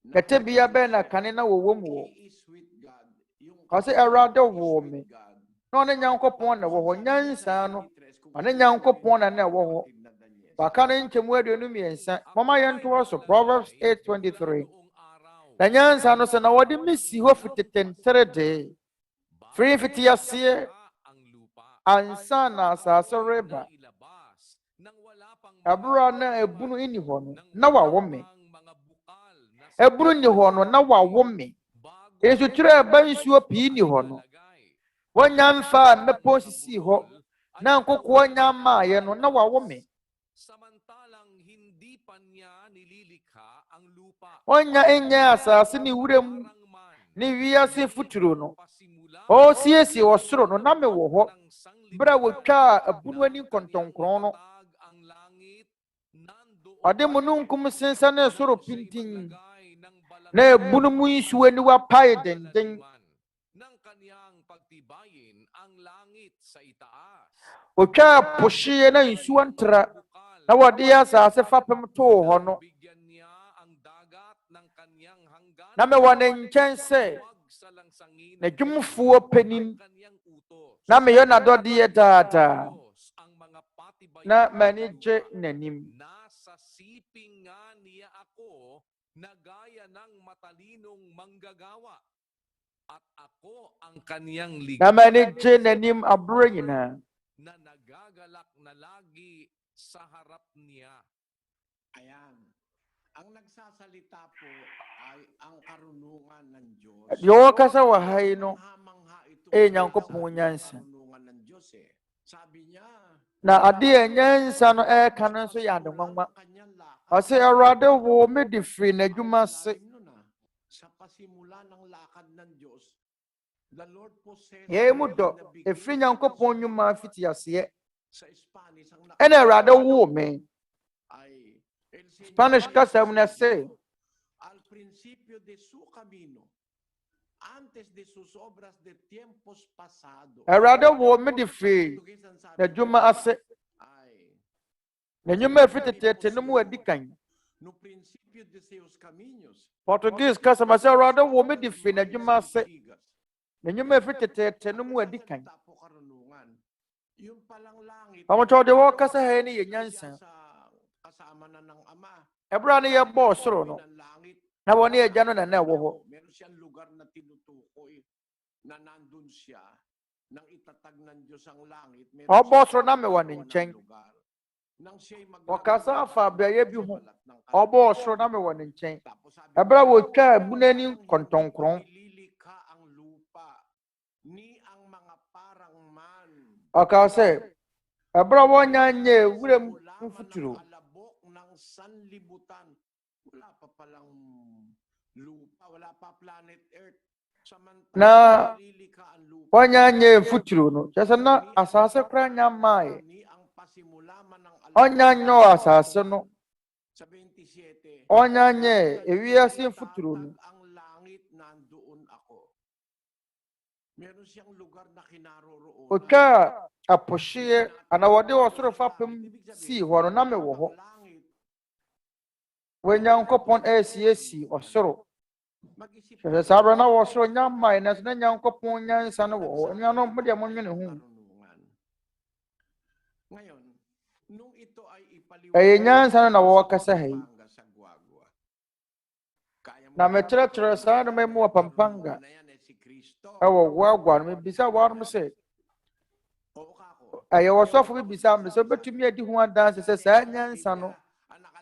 Kɛtɛ bia bɛn na kane na wɔwɔ mu wɔ. Ɔsɛ Awurade wo me. Na ɔne Nyankopɔn na wɔ hɔ. Nyansa no ɔne Nyankopɔn na ɛwɔ hɔ. Waka ne nkyɛmu aduonu mmiɛnsa. Momma yɛntoa so. Proverbs 8:23. Na nyansa no sɛ na wɔde me si hɔ fi tetentere de. Firi mfiti aseɛ ansa na asase reba. Abura na ebunu ini hɔ no na wawo me. Ebunu ni hɔ no na wawo me. Esutire aba nsuo pii ni hɔ no. Wonya mfa mepo sisi hɔ. Na nkoko nya maaye no na wawo me. Wonya enya asase ni wurem ni wiase futuro no. O siesie osoro no na me wo hɔ. Bra wotwa abunu ani kontonkron no. Ade mununkum sensa na soro pintin. Na ebunu mu nsuo ni wa pae denden. Otwa pohye na nsuo ntra. Na wode asase fapem to hɔ no. Na me wane nkyɛn sɛ na dwumfuo panin. Na me yɛ na dɔde yɛ daadaa. Na mani gye n'anim. Na gaya ng matalinong manggagawa at ako ang kaniyang ligaya. Na mani gye n'anim aburo nyinaa. Na nagagalak na lagi sa harap niya. Ayan. Ang nagsasalita po ay ang karunungan ng Diyos. Yo kasa wahay no. Nyankopɔn nyansa. Sabi niya. Na ade nyansa no ɛka no nso yɛ adenwanwa. Ɔsɛ Awurade wo me di firi n'adwuma ase. Sa pasimula ng lakad ng Diyos, the Lord possessed. Yɛ mu dɔ efiri Nyankopɔn nnwuma fiti aseɛ. Ɛna Awurade wo me. Spanish kasa mu na sɛ al principio de su camino, antes de sus obras de tiempos pasados. Awurade wo me di firi n'adwuma ase. Na nnwuma efiri teteete no mu adi kan. No principio de seus caminhos. Portuguese kasa ma sɛ Awurade wo me di firi n'adwuma ase. Na nnwuma efiri teteete no mu adi kan. Ɔmotɔ de wɔ kasa ha ni yɛ nyansa. Ebra ne ye boss ro no. Na woni agya no na wo ho. Meron siyang lugar na tinutukoy na nandun siya nang itatag ng Diyos ang langit. O boss ro na me woni nchen. Wakasa afa bia bi ho. O boss ro na me woni nchen. Ebra wo twa bunani kontonkron. Ni ang mga parang man. Akase ebra wonya nye wurem mfuturo. Ng sanlibutan. Wala pa palang lupa, wala pa planet Earth. Na wonya nye mfuturo no. Chesa na asase kra nya mai. Onya nyo asase no. Onya nye ewiase mfuturo no. Ang langit nandoon ako. Meron siyang lugar na kinaroroonan. Oka aposhie anawode osoro fapem si ho no na me wo ho. Wenyankopon esi osoro. Sɛ sabra na osoro nyamai na sɛ nyankopon nyansa no wo ho. Nyano mo de mo nwene hu. Ngayon, nung ito ay ipaliwanag. Ay nyansa na wo kasa hai. Na me kyerɛkyerɛ saa no me mo pampanga. Ewo gwagwa no me bisa war mo se. Aye wasofo bi bisa me se betumi adi ho adanse se saa nyansa no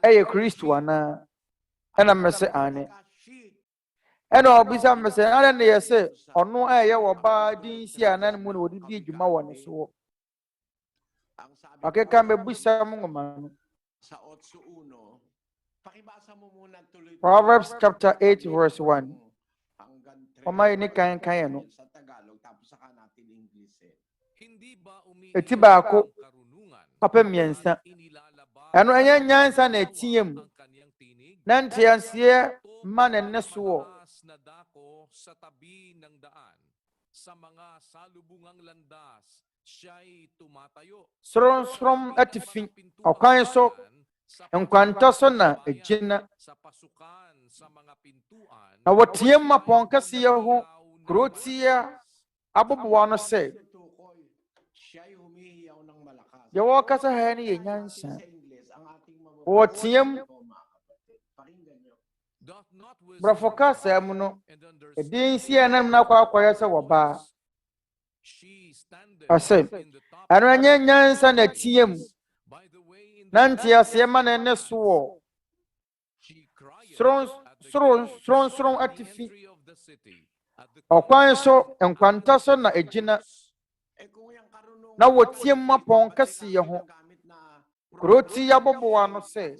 eye Kristo ana ena me se ane ena obisa me se ana ne yese ono eye wo ba din si ana mu no odidi dwuma wo ne so akeka me busa mo ngoma no sa 8:1 pakibasa mo muna tuloy Proverbs chapter 8 verse 1 Omay ni kan no sa Tagalog tapos saka natin English Hindi ba eti baako papa miensa eno enye nyansa na etiem na ntiansie ma ne neso sa tabi ng daan sa mga salubungang landas siya'y tumatayo srom atifi okwan so enkwanta so na egina sa pasukan sa mga pintuan na wotiem mapon kasiye ho krotia aboboa no se siya'y humihiyaw ng malakas. yawo kasa hani ye nyansa wotiem brafokasa mu no edin sie na na kwa akwaya se woba ase anu anya nyansa na tiem nanti ase ma na ne so sron atifi okwan so enkwanta so na egina na wotiem mapon kasiye ho kroti yaboboa no se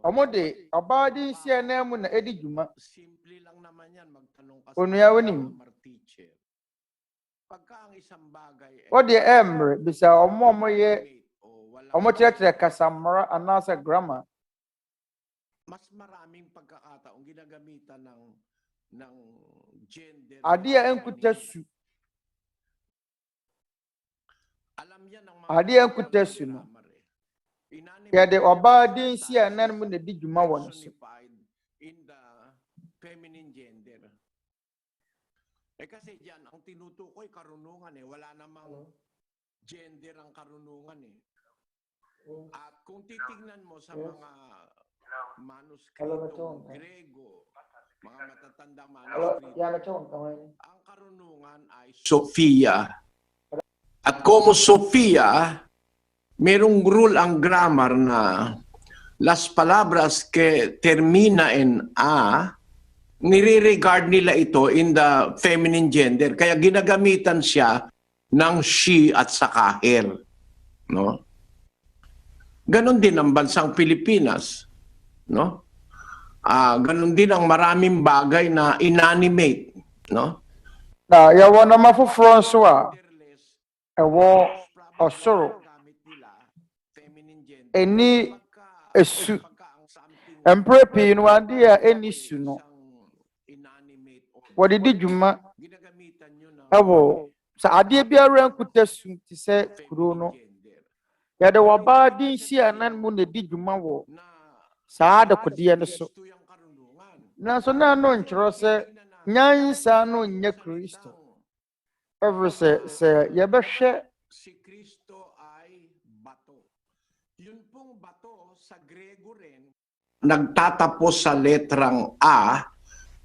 omode abadi sie na mu na edi dwuma Simple lang naman yan magtanong ka Onua wonim teacher. Pagka ang isang bagay odi emre bisa omo ye omo kyerɛkyerɛ kasamra anasa grammar mas maraming pagkakataong ginagamitan ng gender. ade a enkuta su Alam yan ng mga ade a enkuta su no yɛde ɔbaa din si a nan mu na di dwuma wɔ ne so in the feminine gender. Kasi diyan ang tinutukoy karunungan wala namang gender ang karunungan At kung titingnan mo sa mga manuskrito Grego, mga matatandang manuskrito, ang karunungan ay Sophia. At como Sophia, merong rule ang grammar na las palabras que termina en a, nire-regard nila ito in the feminine gender. Kaya ginagamitan siya ng she at saka her. No? Ganon din ang bansang Pilipinas. No? Ganon din ang maraming bagay na inanimate. No? na yawo na mafoforo nso a ɛwɔ ɔsoro eni esu mpere pii no ade a eni su no wɔde di dwuma ɛwɔ sɛ adeɛ biara nkuta su te sɛ kuro no yɛde wɔbaa din si anan mu na di dwuma wɔ saa adekodeɛ no so nanso na ano nkyerɛ sɛ nyansa no nyɛ Kristo ɛfiri sɛ yɛbɛhwɛ si Kristo ay bato. nagtatapos sa letrang A,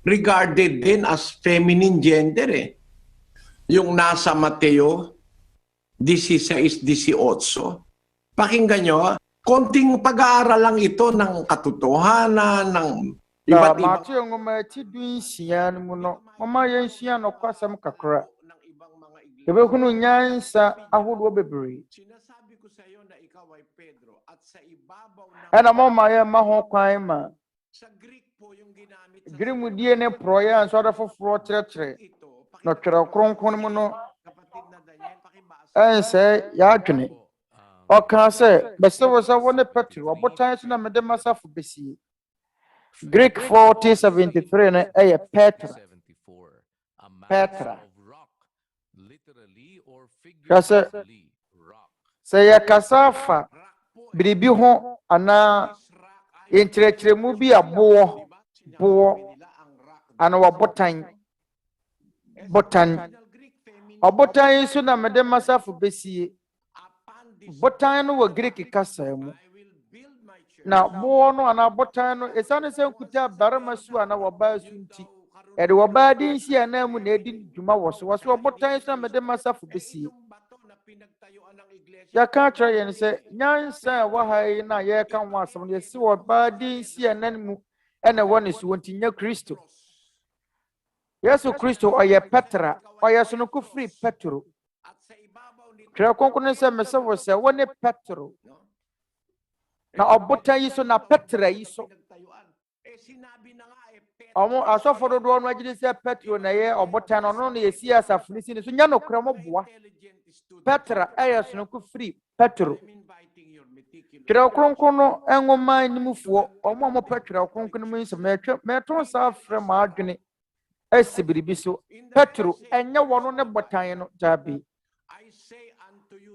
regarded din as feminine gender eh. Yung nasa Mateo 16:18. Pakinggan nyo, konting pag-aaral lang ito ng katotohanan, ng iba't ibang... Matthew ngumati dunsia no no. Mama yensia no kwasam kakra. Ebe kunu nyansa ahodo bebre. Sinasabi ko sa iyo na ikaw ay Pedro at sa ibabaw ng... Ana mama ya maho kwan ma. Sa Greek po yung ginamit sa... Grimudie ne proya so da foforo kyerɛkyerɛ. No Twerɛ Kronkron mu no. Ense ya adwene. Oka se besewo se wone Petro obotan so na mede masafo besi. Greek 40:73 ne eye Petra. Petra. Kase se ya kasafa biribi ho ana nkyerɛkyerɛ mu bi aboɔ ana wabotan obotan so na mede masafo besi. Botan no wɔ Greek kasa mu. Na boɔ no ana botan no esane se nkuta barama su ana wɔba su nti. Ede wɔba di nsi ana mu na edi dwuma wɔ so. Wɔso botan so na mede masafo besi. Ya ka kyerɛ yɛn sɛ nyansa wɔ ha yi na yɛ ka ho asɛm no yɛsi wɔba di nsi ana mu ɛna wɔ ne so nti nya Kristo. Yesu Kristo ɔyɛ Petra, ɔyɛ so no ko firi Petro. Twerɛ Kronkron sɛ mese wo sɛ wone Petro. Na ɔbotan yi so na Petra yi so. Ɔmo asɔfo dodoɔ no agye sɛ Petro na yɛ ɔbotan no no yɛsi asafo no si ne so nya no kra mo boa. Petra ɛyɛ so no ko firi Petro. Twerɛ Kronkron no enwoma animufoɔ ɔmo mo Twerɛ Kronkron mu nsɛm mɛtɔn saa frɛ ma adwene esibiribi so Petro ɛnyɛ wɔno ne botan no dabi.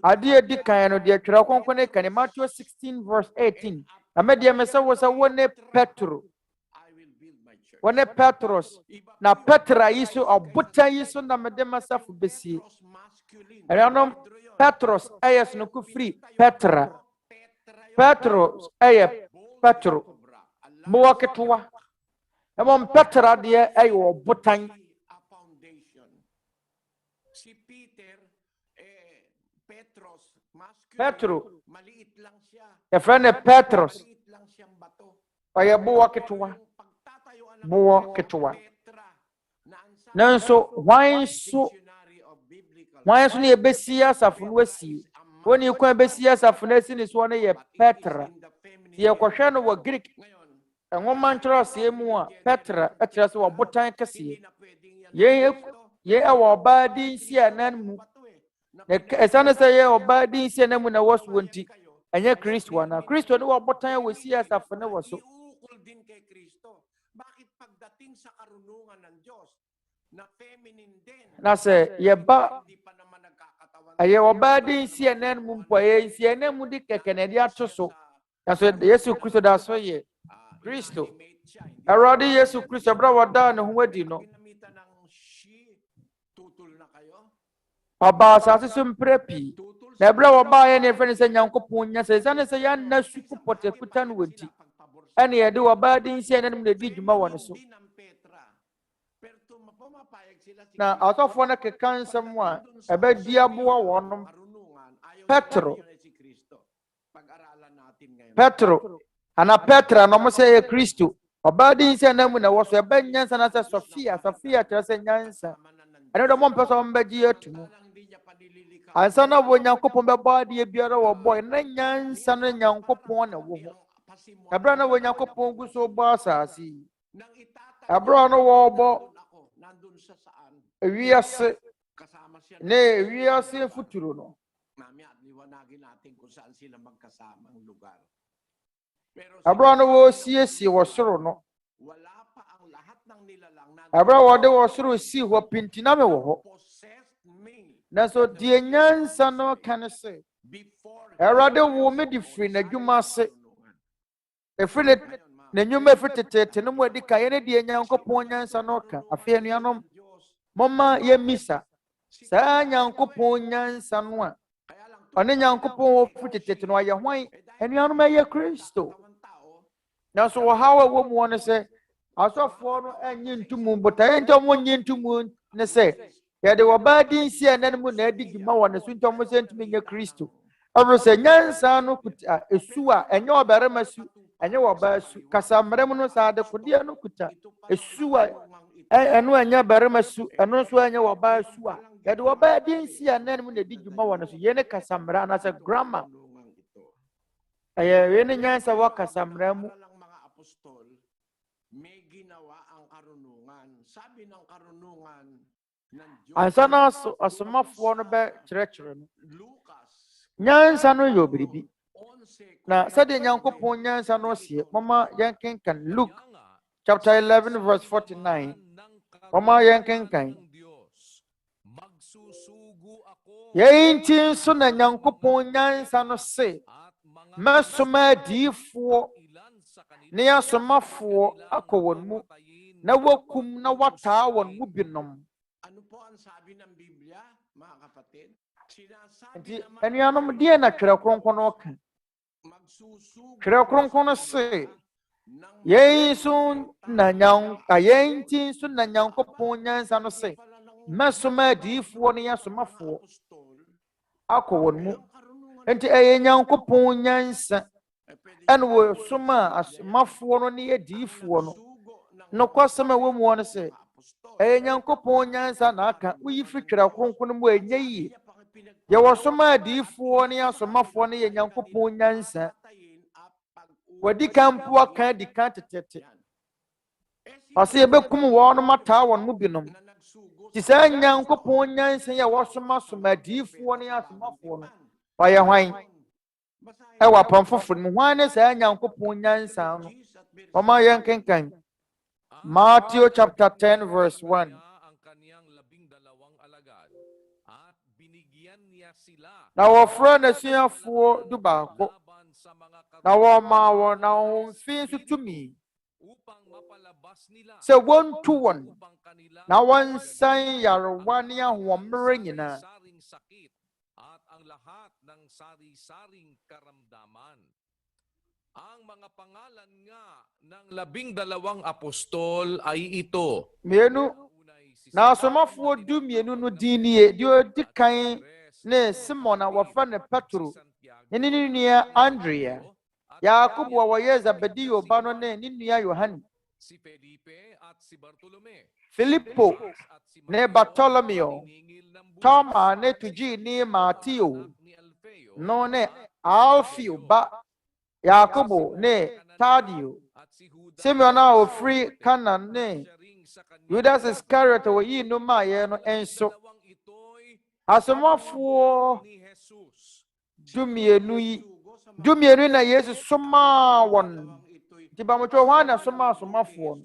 Adi di kan no de Twerɛ Kronkron ne kan Matthew 16:18. Amede me se wo se wone Petro. Wone Petros. Na Petra yi so obotan yi so na mede masafo besi. Ɛnom Petros ɛyɛ no ku free Petra. Petros ɛyɛ Petro. Bo ketwa. Ɛmom Petra de ɛyɛ obotan. Petro. Efrene Petros. Oye buwa ketwa. Buwa ketwa. Nanso wanso ne ebesia safunu asi. Woni kwa ebesia safunu asi ne so ne ye Petra. Ye kohwe no wo Greek. Enwoma ntro ase mu a Petra atira se wo botan kase. Ye awo ba di nsi anan mu. Esane se ye oba di nsi anan mu na wo so nti. Enye Kristo na Kristo ne wo botan wo si asafo ne wo so. Bakit pagdating sa karunungan ng Diyos na feminine din? Na se ye ba aye oba di nsi anan mu mpo ye nsi anan mu di kekene di atoso. Na so Yesu Kristo da so ye Kristo. Awurde Yesu Kristo bra wada ne ho adi no. Oba sa so mprepi. Na bra woba ye ne fene se Nyankopon nya se zane se ya na suku potekuta no wenti. Ene ye de woba di nsi anan mu na di dwuma won so. Na atofo na kekansem a ebe di aboa wonom Petro ana Petra no mo se ye Kristo oba di nsi anan mu na wo so ebe nyansa na se Sofia tere se nyansa ene do mo mpeso mbagi atumu ansa na wo Nyankopon be baade biara wo boy na nyansa no Nyankopon na wo ho abra na wo Nyankopon gu so bo asasi abra no wo bo wiase ne wiase futuro no mamaya liwanagin natin kung saan sila magkasamang lugar. Abra no wo siesie wo soro no Wala pa ang lahat ng nilalang na abra wo de wo soro si ho pintina me wo ho na so die nyansa no kan se Awurde wo me di firi na dwuma se efiri na nyuma efiri tete no mo di ka ye ne die Nyankopon nyansa no ka afia nuanom Momma ye misa sa Nyankopon nyansa no a ɔne Nyankopon wo firi tete no ayɛ hwan Anuanom ɛyɛ Kristo. Na so how a woman say, asɔfoɔ no ɛnye ntumu botae nti ɔmo nye ntumu ne sɛ yɛde ɔbaa din si ɛnan mu na adi dwuma wɔ ne so nti ɔmo sɛ ntumi nye Kristo. Ɔmo sɛ nyansa no kuta esu a ɛnyɛ ɔbarima su ɛnyɛ ɔbaa su kasammerɛ mu no saa de kodeɛ no kuta esu a ɛno ɛnyɛ barima su ɛno nso ɛnyɛ ɔbaa su a yɛde ɔbaa din si ɛnan mu na adi dwuma wɔ ne so yɛne kasammerɛ anasɛ grammar ɛyɛ yɛne nyansa wɔ kasammerɛ mu. Ansa na asomafoɔ no bɛkyerɛkyerɛ no nyansa no yɛ obiribi na sɛdeɛ Nyankopɔn nyansa no sie Momma yɛnkenkan Luke chapter 11 verse 49 Momma yɛnkenkan yɛn nti nso na Nyankopɔn nyansa no se mɛsoma adiyifoɔ ne asomafoɔ akɔ wɔn mu na wakum na wataa wɔn mu binom. Nti anuanom deɛ na Twerɛ Kronkron no ka. Twerɛ Kronkron no se yɛn nti nso na Nyankopɔn nyansa no se mɛsoma adiyifoɔ ne asomafoɔ akɔ wɔn mu. Nti ɛyɛ Nyankopɔn nyansa ɛna wɔ soma asomafoɔ no ne adiyifoɔ no no kwasɛm a wɔ mu no sɛ ɛyɛ Nyankopɔn nyansa na aka woyi fi Twerɛ Kronkron mu ɛnyɛ yie. Yɛwɔ soma adiyifoɔ ne asomafoɔ ne yɛ Nyankopɔn nyansa. Wadi kan po aka di kan tetete. Ɔsɛ yɛbɛkum wɔn no mataa wɔn mu binom. Ti sɛ Nyankopɔn nyansa yɛ wɔsoma adiyifoɔ ne asomafoɔ no ɔyɛ hwan ɛwɔ apam foforo mu hwan ne sɛ Nyankopɔn nyansa no. Momma yɛnkenkan Matthew chapter 10 verse 1. Na wɔfrɛ n'asuafoɔ dubaako na wɔmaa wɔn na wɔmfi nso tumi sɛ wɔntu wɔn na wɔnsan yarewa ne ahoɔmmerɛ nyinaa. Ang mga pangalan nga ng 12 apostol ay ito. Mienu na asomafoɔ 12 no din nie deɛ odi kan ne Simon a wɔfrɛ ne Petro ne ne nua Andrea, Yakobo a wɔyɛ Zebedeo ba no ne ne nua Yohane, Filipo ne Bartolomeo, Toma ne Tugi ne Mateo no ne Alfio ba Yakobo ne Tadio, Simeon a ofiri Kana ne Judas Iscariot wɔ yi no ma yɛ no enso. Asomafoɔ 12 na Yesu soma wɔn. Nti bamotwe hwan na soma asomafoɔ no?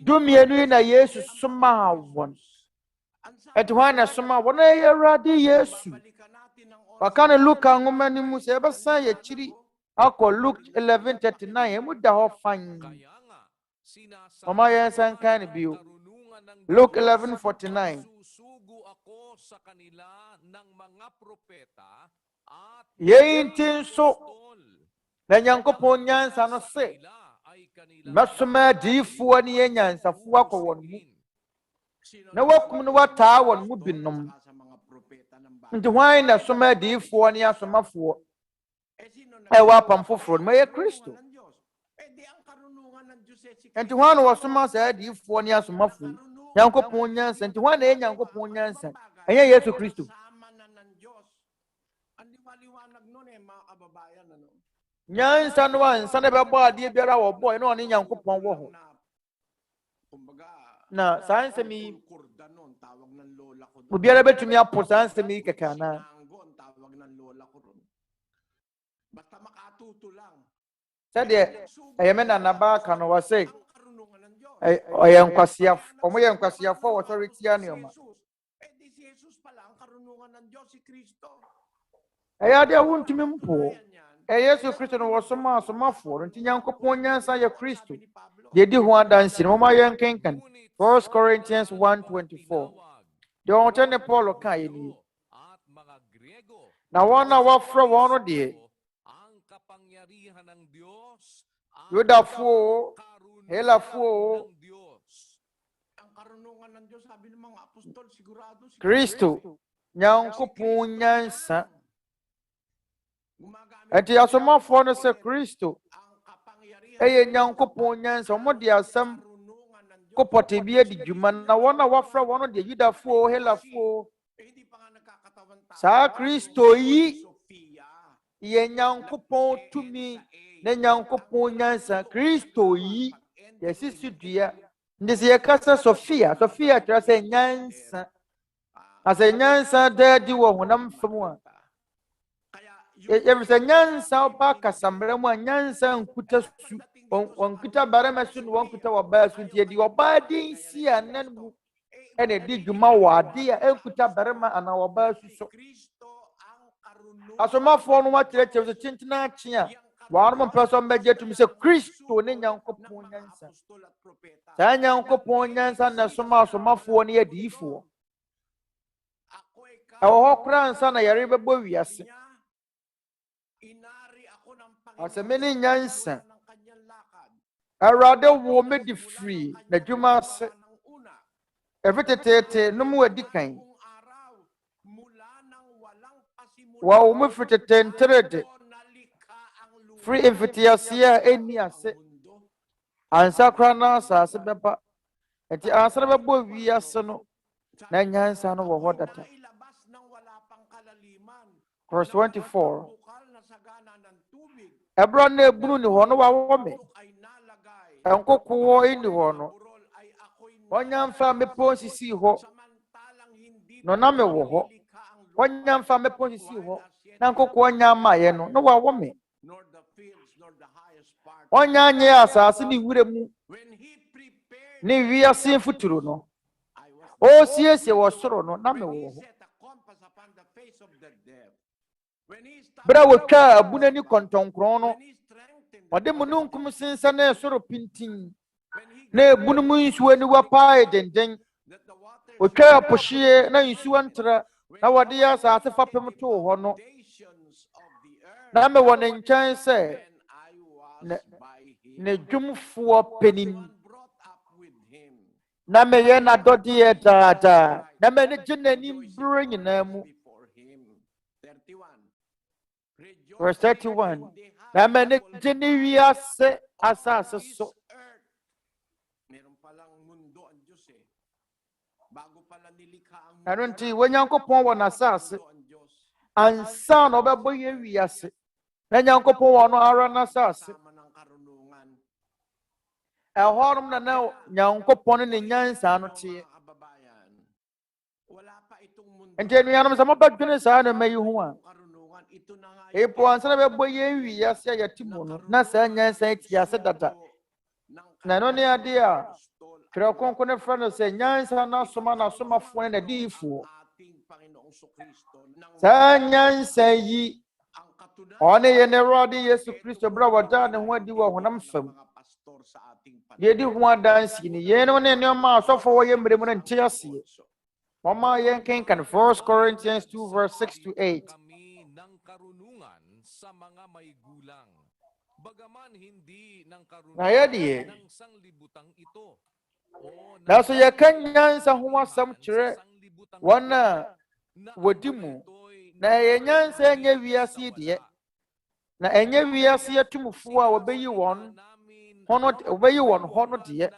12 na Yesu soma wɔn. Ɛti hwan na soma wɔn? Ɛyɛ Awurade Yesu. Waka ne Luka nwoma no mu sɛ ɛbɛsan yɛ kyiri akɔ Luke 11:39 emu da hɔ fan. Momma yɛnsan kan ne bio. Luke 11:49. Yɛn nti nso na Nyankopɔn nyansa no se mɛsoma adiyifoɔ ne yɛ nyansafoɔ akɔ wɔn mu na wakum no wataa wɔn mu binom. Nti hwan na soma adiyifoɔ ne asomafoɔ ɛwɔ apam foforo no? Ɛyɛ Kristo. Nti hwan na wɔsoma saa adiyifoɔ ne asomafoɔ? Nyankopɔn nyansa. Nti hwan na ɛyɛ Nyankopɔn nyansa? Ɛnyɛ Yesu Kristo. Nyansa no ansa na bɛbɔ adeɛ biara wɔbɔ ɛna ɔne Nyankopɔn wɔ hɔ. Na saa nsɛm yi obiara bɛtumi apo saa nsɛm yi kɛkɛ anaa? Sɛdeɛ ɛyɛ me nanaba aka no wɔ sɛ ɔyɛ nkwasiafo, ɔmo yɛ nkwasiafo a wɔsɔre tia nneɛma. Ɛyɛ adeɛ wontumi mpo. Yesu Kristo no wɔsoma asomafoɔ no nti Nyankopɔn nyansa yɛ Kristo deɛ di ho adansi no. Momma yɛnkenkan 1 Corinthians 1:24. Deɛ ɔkyɛ ne Paul ka yɛ nie. Na wɔn a wɔfrɛ wɔn no deɛ Yudafoɔ, Helafoɔ, Kristo, Nyankopɔn nyansa. Enti asomafoɔ no sɛ Kristo ɛyɛ Nyankopɔn nyansa. Ɔmo de asɛm kopɔte bi adi dwuma na wɔn a wɔafrɛ wɔn de Yudafoɔ, Helafoɔ. Saa Kristo yi yɛ Nyankopɔn tumi na Nyankopɔn nyansa. Kristo yi yɛsisi dua. Ndi sɛ yɛka sɛ Sofia kyerɛ sɛ nyansa. Asɛ nyansa daadi wɔ honam fam a yɛfrɛ sɛ nyansa ba kasammerɛ mu a nyansa nkuta su. Wɔnkuta barima su ne wɔnkuta ɔbaa su. Nti yɛde ɔbaa din si a nan mu ɛna di dwuma wɔ ade a ɛnkuta barima anaa ɔbaa su so. Asomafoɔ no wakyerɛkyerɛ sɛ kyentena akye a wɔn mpɛ sɛ ɔmmɛgye tumi sɛ Kristo ne Nyankopɔn nyansa. Saa Nyankopɔn nyansa na soma asomafoɔ no yɛ diifoɔ. Ɛwɔ hɔ koraa nsa na yɛre bɛbɔ wiase. Asɛm ne nyansa. Awurade wo me di firi n'adwuma ase. Ɛfi teteete no mu adi kan. Wɔwo me firi tetenterede. Firi mfitiase a ɛnni ase. Ansa koraa na asase bɛba. Enti ansa na bɛbɔ wiase no na nyansa no wɔ hɔ data. Verse 24. Ɛbra na ebunu ni hɔ no wawɔ me. Ɛnkokɔ inni hɔ no. Ɔnyamfa mepɔ sisi hɔ. No na me wɔ hɔ. Ɔnyamfa mepɔ sisi hɔ. Na nkokɔ nyamaye no no wawɔ me. Ɔnyanye asase ni wure mu. Ni wiase mfuturo no. Osiesie wɔ soro no na me wɔ hɔ. Bra wotwa abuna ni kontonkron no. Ɔde mununkum sensa na soro pintin. Na ebunu mu nsuo ni wapae denden. Otwa apohye na nsuo ntra na wɔde asase fapem to hɔ no. Na me wɔ ne nkyɛn sɛ ne dwumfoɔ panin. Na me yɛ na dɔdeɛ daadaa. Na me ne gye n'anim bere nyinaa mu. Verse 31. Na me ne gye ne wiase asase so. Ɛno nti Onyankopɔn wɔ n'asase. Ansa na ɔbɛbɔ yɛ wiase. Na Nyankopɔn wɔ no ara n'asase. Ɛhɔnom na Nyankopɔn ne nyansa no teɛ. Nti anuanom sɛ mobɛdwene saa nneɛma yi ho a epo ansa na bɛbɔ yɛ wiase a yɛte mu no na saa nyansa yi te ase dada. Na ɛno ne ade a Twerɛ Kronkron no frɛ no sɛ nyansa na asoma na asomafoɔ na diifoɔ. Saa nyansa yi ɔne yɛ ne Awurde Yesu Kristo bra wɔda ne ho adi wɔ honam fam. Yɛdi ho adansi ni yɛn ne nneɛma asɔfo wɔyɛ mmere mu no nte aseɛ. Momma yɛn kenkan 1 Corinthians 2 verse 6 to 8. Na yɛdeɛ na so yɛka nyansa ho asɛm kyerɛ wɔn a wɔdi mu na ɛyɛ nyansa nyɛ wiase deɛ na ɛnyɛ wiase atumfoɔ a wɔbɛyi wɔn hɔ no deɛ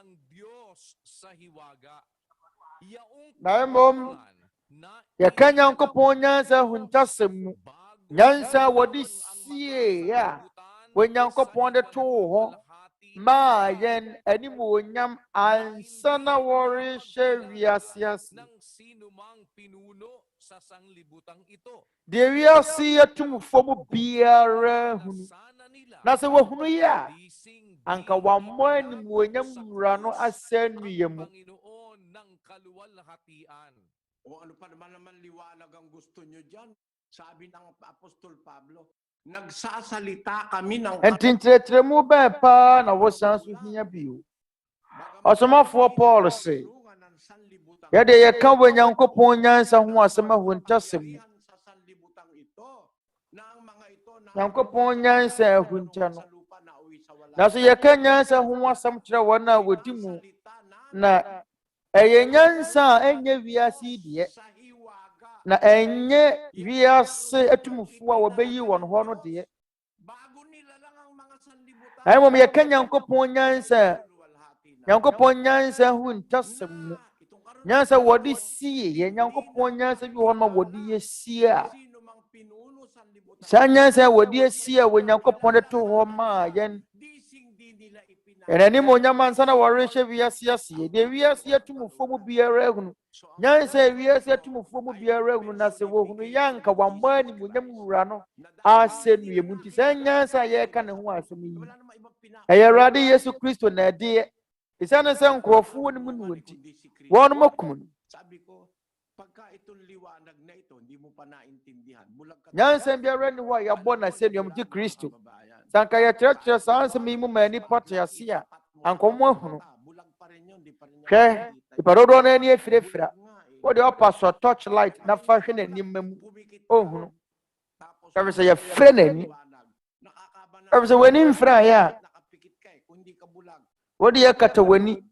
na mmom yɛka Nyankopɔn nyansa huntasɛm mu nyansa wɔde sie a Onyankopɔn de too hɔ maa yɛn animuonyam ansa na wɔrehyɛ wiase ase. Deɛ wiase atumfoɔ mu biara hunu na sɛ wɔhunu yi a anka wammɔ animuonyam wura no asɛ nnua mu. Ano pa naman liwanag ang gusto nyo dyan? Sabi ng Apostol Pablo, nagsasalita kami ng nkyerɛkyerɛ mu bɛn paa na wɔsan so hia bio. Ɔsomafoɔ Paul sɛ yɛde yɛka wɔ Nyankopɔn nyansa ho asɛm ahuntasɛm mu Nyankopɔn nyansa ahunta no. Na so yɛka nyansa ho asɛm kyerɛ wɔn a wɔdi mu na ɛyɛ nyansa a ɛnyɛ wiase deɛ na ɛnyɛ wiase atumfo a wɔbɛyi wɔn hɔ no deɛ. Na mmom yɛka Nyankopɔn nyansa ho ntasɛm mu. Nyansa wɔde sie yɛ Nyankopɔn nyansa bi hɔ ma wɔde yɛsie a saa nyansa wɔde yɛsie a wɔ Nyankopɔn de to hɔ ma yɛn ɛnanim onyam ansa na wɔrehyɛ wiase aseɛ deɛ wiase atumfo mu biara ahunu nyansa wiase atumfo mu biara ahunu na sɛ wɔhunu yɛnka wɔmmɔ animuonyam wura no asɛ nnua mu nti saa nyansa a yɛreka ne ho asɛm yi ɛyɛ Awurade Yesu Kristo na ɛdeɛ ɛsiane sɛ nkurɔfoɔ no mu no nti wɔn mo kum no. Nyansa biara ni hɔ a yɛabɔ na sɛ nnuam gye Kristo. Sanka yɛkyerɛkyerɛ saa nsɛm yi mu ma nnipa te ase a ankɔmmɔ ahunu. Hwɛ nipa dodoɔ no ani afirafira wode ɔpa sɔ torchlight na fa hwɛ n'anim ma mu ɔhunu. Ɛfiri sɛ yɛfrɛ n'ani. Ɛfiri sɛ w'ani mfraeɛ a wode yɛkata w'ani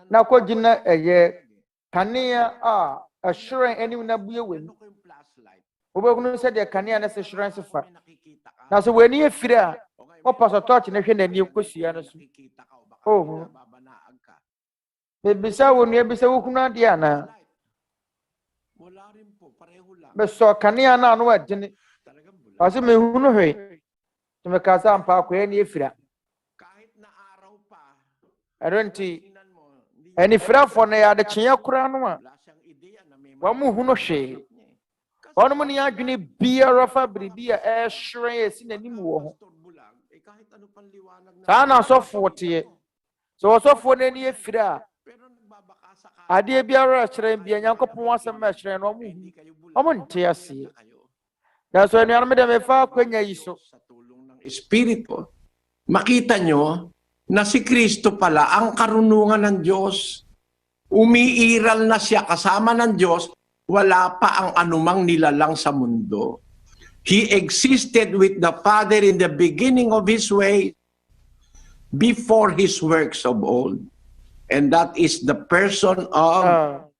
na kɔgyina ɛyɛ kanea a ɛhyerɛn anim na bue w'ani. Wobɛhunu sɛdeɛ kanea no sɛ hyerɛn se fa. Na sɛ w'ani afiri a ɔpa sɔ torch na hwɛ n'anim kɔsua no so ɔhunu. Bebisa wo nua bi sɛ wohunu adeɛ anaa? Mesɔ kanea no a no adene ɔsɛ mehunu hwee nti meka sɛ ampa akɔyɛ ne afiri a ɛno nti anifirafo no yɛ adekyeɛ koraa no a wɔn hunu hwee wɔn ne adwene biara fa biribi a ɛhyerɛn esi n'anim wɔ ho. Saa na asɔfoɔ teɛ sɛ ɔsɔfoɔ n'ani afiri a adeɛ biara ɛhyerɛn bia Nyankopɔn asɛm ɛhyerɛn no wɔn nte aseɛ. Na so anuanom dɛ mefa akwanya yi so Espiritu, makita nyo na si Kristo pala ang karunungan ng Diyos. Umiiral na siya kasama ng Diyos, wala pa ang anumang nilalang sa mundo. He existed with the Father in the beginning of His way, before His works of old. And that is the person of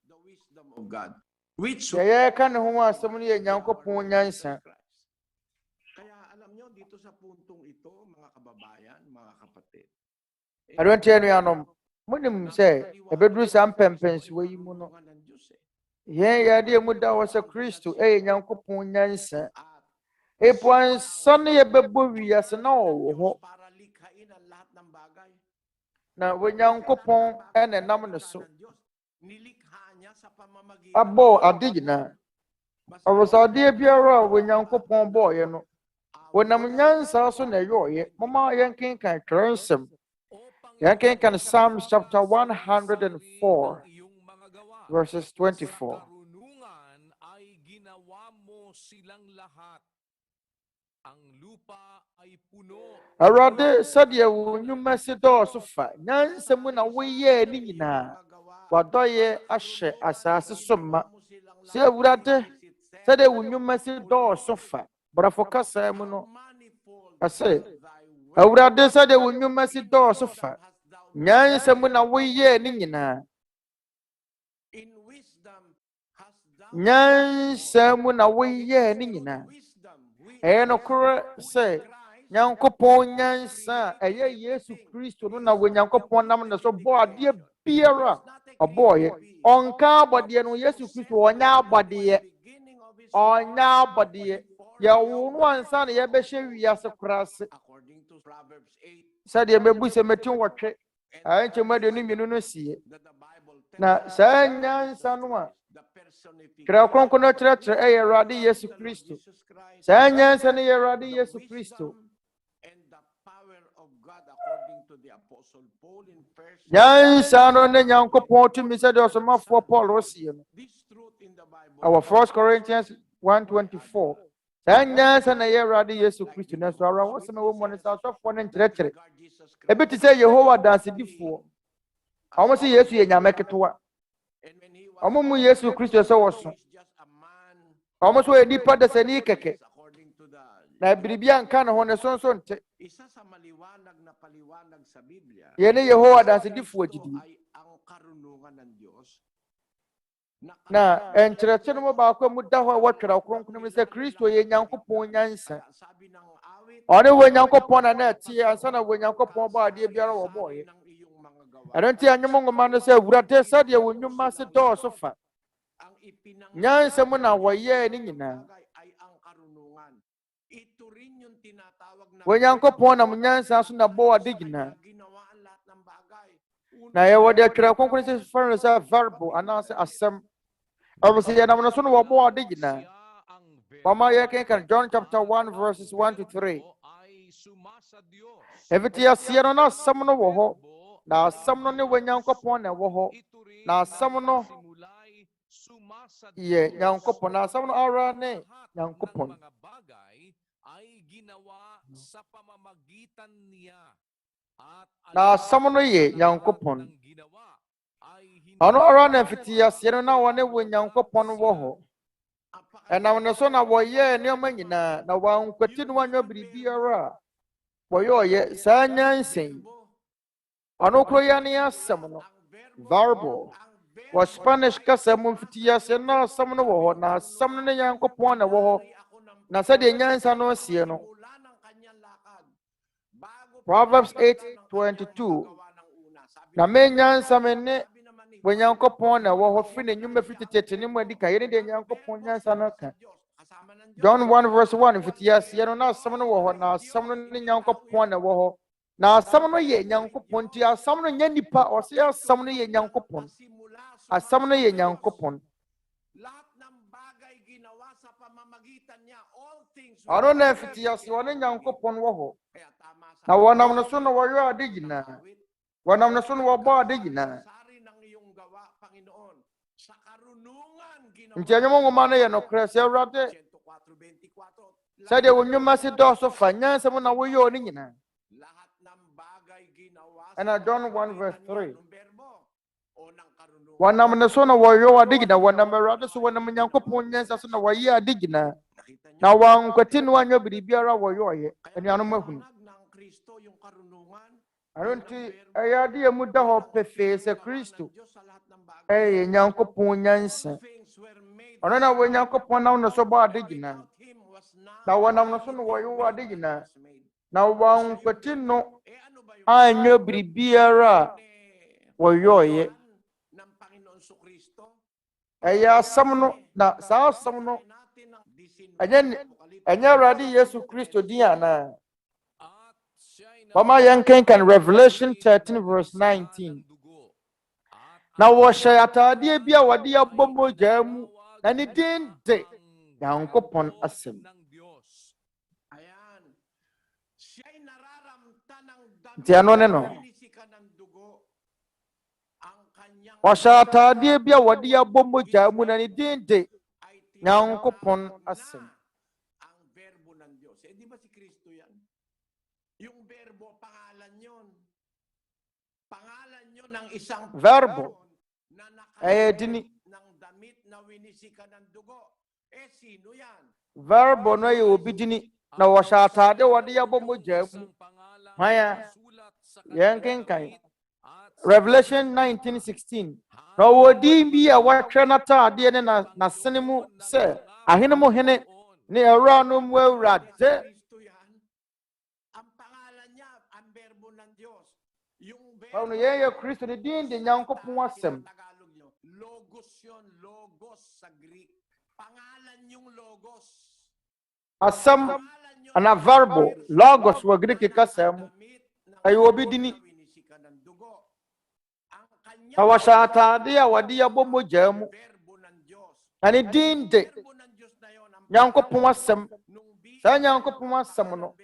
the wisdom of God. Which yɛyɛ ka ne ho asɛm no yɛ Nyankopɔn nyansa. sa puntong ito, mga kababayan, mga kapatid. Ano nti anuanom, munim sɛ ɛbɛduru saa mpɛmpɛnsoɔ yi mu no yɛn yɛade mu da hɔ sɛ Kristo ɛyɛ Nyankopɔn nyansa. Epo ansa ne yɛbɛbɔ wiase na ɔwɔ hɔ na Onyankopɔn ɛna nam ne so abɔ ade nyinaa. Ɔwɔ adeɛ biara a Onyankopɔn bɔɔyɛ no wɔnam nyansa so na ɛyɛɔyɛ. Momma yɛnkenkan Twerɛnsɛm. Yɛnkenkan Psalms chapter 104 verses 24. Awurade sɛdeɛ wo nnwuma si dɔɔso fa nyansa mu na woyɛɛ ne nyinaa wadɔyɛ ahyɛ asase so ma. Sɛ Awurade sɛdeɛ wo nnwuma si dɔɔso fa brafo kasa mu no ase Awurade sɛdeɛ wo nnwuma si dɔɔso fa nyansa mu na woyɛɛ ne nyinaa. Nyansa mu na woyɛɛ ne nyinaa. Ɛyɛ nokorɛ sɛ Nyankopɔn nyansa a ɛyɛ Yesu Kristo no na Onyankopɔn nam ne so bɔ adeɛ biara ɔbɔɔyɛ. Ɔnka abɔdeɛ no Yesu Kristo ɔnyɛ abɔdeɛ. Ɔnyɛ abɔdeɛ. Yɛwo no ansa na yɛbɛhyɛ wiase koraa se. Sɛdeɛ mɛbu sɛ mɛtim wɔtwe ayɛnkyɛ mu aduonu mmienu no sie. Na saa nyansa no a Twerɛ Kronkron no kyerɛkyerɛ ɛyɛ Awurade Yesu Kristo. Saa nyansa no yɛ Awurade Yesu Kristo. Nyansa no ne Nyankopɔn tumi sɛdeɛ ɔsomafoɔ Paul ɔsie no. Our 1 Corinthians 1:24. Saa nyansa na yɛ Awurade Yesu Kristo. Na so awura wɔsɛm wɔ mu no sɛ asɔfoɔ no nkyerɛkyerɛ. Ebi te sɛ Yehowa dansedifoɔ. Ɔmo sɛ Yesu yɛ nyame ketewa. Ɔmo mu Yesu Kristo sɛ wɔso. Almost where nipa da sani keke. Na biribian kan ho ne sonso nte. Isa sa maliwanag na paliwanag sa Biblia. Yene Yehowa da se difu agidi. Ang karunungan ng Diyos. Na nkyerɛkyerɛ mo ba ko mu da ho wa Twerɛ Kronkron mu sɛ Kristo ye Nyankopɔn nyansa. Sabi ng awit. Ɔne wo Nyankopɔn na na tie ansa na wo Nyankopɔn ba ade biara wo boye. Ɛno nti anyem ngoma no sɛ Awurade sɛ de wo nnwuma se dɔɔso fa. Nyansa mu na wɔyɛ ne nyinaa. Wo Nyankopɔn na nyansa so na bɔ ade nyinaa. Na yɛ wɔ de Twerɛ Kronkron sɛ fɛn sɛ verbo anaasɛ asɛm. Obviously, I'm not sure what more did now. Mama, you can John chapter 1, verses 1 to 3. Everything I see on us, some no woho. Now, some no when young upon a woho. Now, some no ye young coupon. Now, some no are young coupon. Now, some no ye young coupon. Ano around and 50 years, you know, now one when young couple woho. And now, the son of a year near Manina, now one continue one your BBR. For your ye, Sanya sing. Ano Koyania Samono, Varbo, was Spanish Casamon 50 years, and now some no woho, now some young couple a woho. Now said the Yansa no Sieno. Proverbs 8:22. Now, men Yansa when Yankopon a war of fin, you may fit it in him when the Kayan Yankopon Yansanaka. John 1 verse 1, if it yes, you know, someone war now, someone in Yankopon a war. Now, someone ye Yankopon, tia, someone Yanipa or say someone ye Yankopon. As someone ye Yankopon. I don't know if it yes, you are in Yankopon war. Now, one of the son of what you are digging now. One of the son of what bar digging now. Ntianyo mo ngoma ye no krese Awurade sɛ de wo nnwuma se dɔɔso fa nyansa mu na woyɛ oni nyina. And John 1 verse 3. Wanam ne so na wɔyɛ ade gyina wanam Awurade so wanam Nyankopɔn nyansa so na wɔyɛ ade gyina. Na wankwati no anyo biribiara wɔyɛ anuanom ahunu. Aronti ayade mu da hɔ pefee sɛ Kristo ɛyɛ Nyankopɔn nyansa. Ono na wo Nyankopɔn na no so ba ade gyina. Na wanam no so no wɔyɛ ade gyina. Na wankwati no anyo biribiara wɔyɛ. Ɛyɛ asɛm no na saa asɛm no ɛnyɛ Awurade Yesu Kristo din ana. Mama yankenkan Revelation 13 verse 19. Na wɔhyɛ atade bi a wɔde abɔ mogya mu na ne din de Nyankopɔn asɛm. Nti ano ne no. Wɔhyɛ atade bi a wɔde abɔ mogya mu na ne din de Nyankopɔn asɛm. Verbo dini verbo no ye obi dini na wɔhyɛ atade wɔde abɔ mogya mu. Haya yankenkan Revelation 19:16. Na wodi bi a wɔhwɛ n'atade ne na sene mu sɛ ahene mo hene ne ɛwura no mu Awurade. Paulo yeye Kristo ni din de Nyankopɔn asɛm. Asɛm ana verbo logos wɔ Greek kasɛm. Ayi obi dini. Na wɔhyɛ atade a wɔde abɔ mogya mu. Na ne din de Nyankopɔn asɛm. Saa Nyankopɔn asɛm no.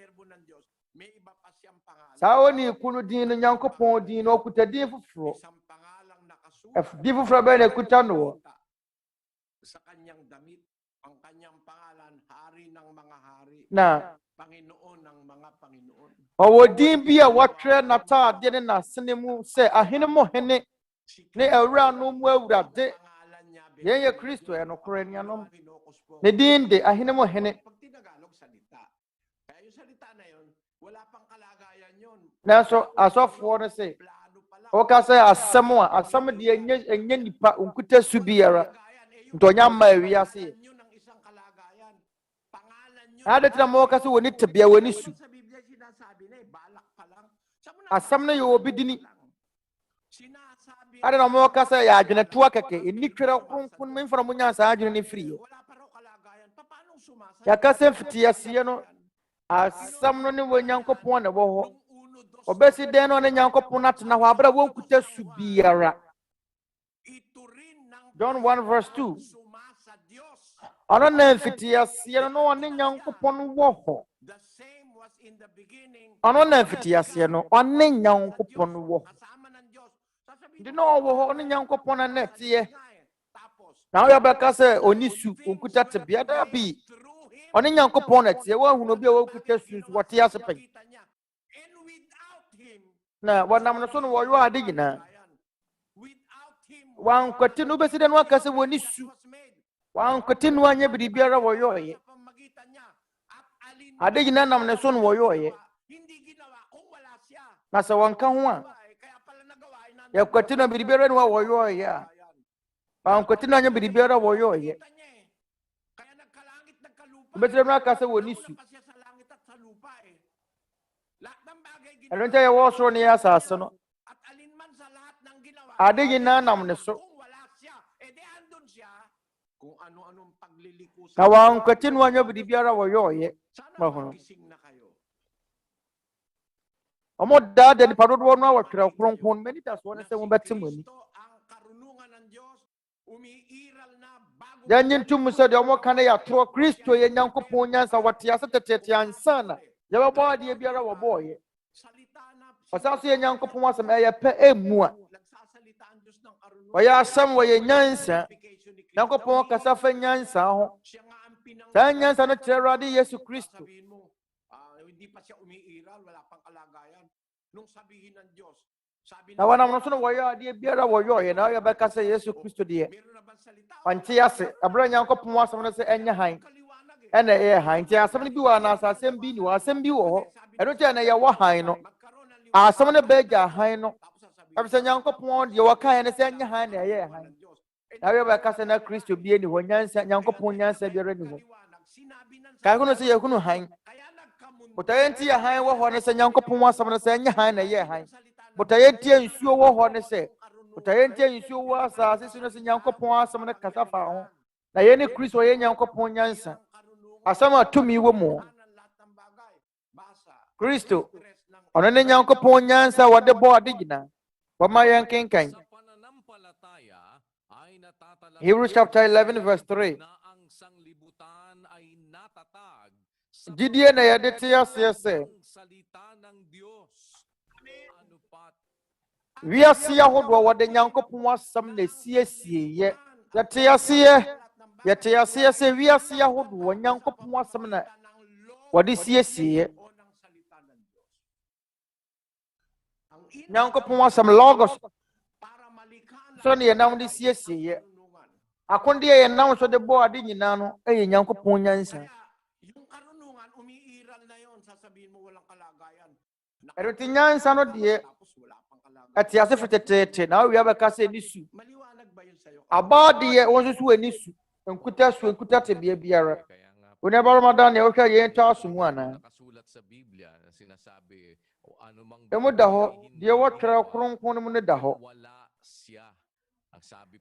Saa oni kunu din no Nyankopɔn din no okuta din foforo. Din foforo bɛ na ekuta no. Sa kanyang damit, ang kanyang pangalan, hari ng mga hari, Na Panginoon ng mga Panginoon. Ɔwɔ din bi a wɔtwerɛ n'atade ne n'asene mu sɛ ahene mo hene ne ɛwura no mu Awurade. Yɛn yɛ Kristo yɛ nokorɛ nuanom. Ne din de ahene mo hene. Nanso asɔfoɔ no sɛ ɔka sɛ asɛm de enye nipa onkuta su biara ntonya ma wiase. Ade tena mo ka sɛ woni tebea woni su. Asɛm no yɛ obi dini. Ade na mo ka sɛ yɛ adwene toa kɛkɛ eni Twerɛ Kronkron memfra mo nya saa adwene ne firi. Ya ka sɛ mfitiaseɛ no asɛm no ne wo Nyankopɔn na wɔ hɔ. Obesi den no ne Nyankopɔn atena hɔ abra wo kuta su biara. John 1:2. Ono na mfitiaseɛ no ne Nyankopɔn wɔ hɔ. Ono na mfitiaseɛ no ɔne Nyankopɔn wɔ hɔ. Ndi no wɔ hɔ ne Nyankopɔn na teɛ. Na wo Bɛka sɛ oni su onkuta tebea da bi. Ɔne Nyankopɔn na teɛ wo hu no bi a wo kuta su so wɔte ase pɛ. Na wanam no so no wɔyɔ ade nyina. Wankwati no besi den waka sɛ woni su. Wankwati no anya biribiara wɔyɔɔyɛ. Ade nyina nam ne so no wɔyɔɔyɛ. Na sɛ wɔnka ho a yɛkwati no biribiara no wɔyɔɔyɛ a wankwati no anya biribiara wɔyɔɔyɛ. Besi den waka sɛ woni su. Ɛno nti yɛwɔ soro ne yɛ asase no. Ade nyinaa nam ne so. Na wankwati no anya biribiara wɔyɔɔyɛ. Mahono. Ɔmo daa de nipa dodoɔ no a wɔtwerɛ kronkron mani da so ne sɛ mobɛte mo ani. Yɛnye ntom sɛ deɛ ɔmo ka ne yɛatorɔ Kristo yɛ Nyankopɔn nyansa wɔte ase tetete ansa na yɛbɛbɔ adeɛ biara wɔbɔɔyɛ. Ɔsa so yɛ Nyankopɔn asɛm ɛyɛ pɛ emu a. Ɔyɛ asɛm wɔyɛ nyansa. Nyankopɔn kasa fa nyansa ho. Saa nyansa no kyerɛ Awurde Yesu Kristo. Na wanam no so no wɔyɛ adeɛ biara wɔyɔɔyɛ na ɔyɛ Bɛka sɛ Yesu Kristo deɛ. Ɔnte ase abra Nyankopɔn asɛm no sɛ ɛnyɛ han. Ɛna ɛyɛ han. Nti asɛm no bi wɔ ana asɛm bi ni wɔ asɛm bi wɔ hɔ. Ɛno nti na yɛwɔ han no. Asɛm no bɛgya han no. Ɛbisɛ Nyankopɔn deɛ wɔkae ne sɛ ɛnyɛ han na ɛyɛ han. Na ɔyɛ Bɛka sɛ na Kristo bi ni hɔ nyansa Nyankopɔn nyansa biara ni hɔ. Ka hono sɛ yɛhunu han. Botaye nti yɛ han wɔ hɔ ne sɛ Nyankopɔn asɛm no sɛ ɛnyɛ han na ɛyɛ han. Botaye nti nsuo wɔ hɔ ne sɛ botaye nti nsuo wɔ asase so ne sɛ Nyankopɔn asɛm no kasa fa ho. Na yɛ ne Kristo yɛ Nyankopɔn nyansa. Asɛm a tumi wɔ mu. Kristo ɔno ne Nyankopɔn nyansa wɔde bɔ ade gyina. Wɔma yɛn kenkan. Hebrews chapter 11:3. Gidie na yɛde te aseɛ sɛ wiase ahodoɔ wɔde Nyankopɔn asɛm na esiesie. Yɛte aseɛ sɛ wiase ahodoɔ Nyankopɔn asɛm na wɔde siesie. Nyankopɔn asɛm logos so ne yɛnam de siesie. Akondeɛ yɛnam so de bɔ ade nyinaa no ɛyɛ Nyankopɔn nyansa. Ɛno nti nyansa no deɛ ɛte ase fetete na ɔwia Bɛka sɛ ni su. Aba deɛ wɔn nso so ani su. Nkuta tebea biara. Onua Ramadan ne ɔhwɛ yɛn tɔ aso mu ana. Emu da hɔ deɛ wɔtwerɛ kronkron mu ne da hɔ.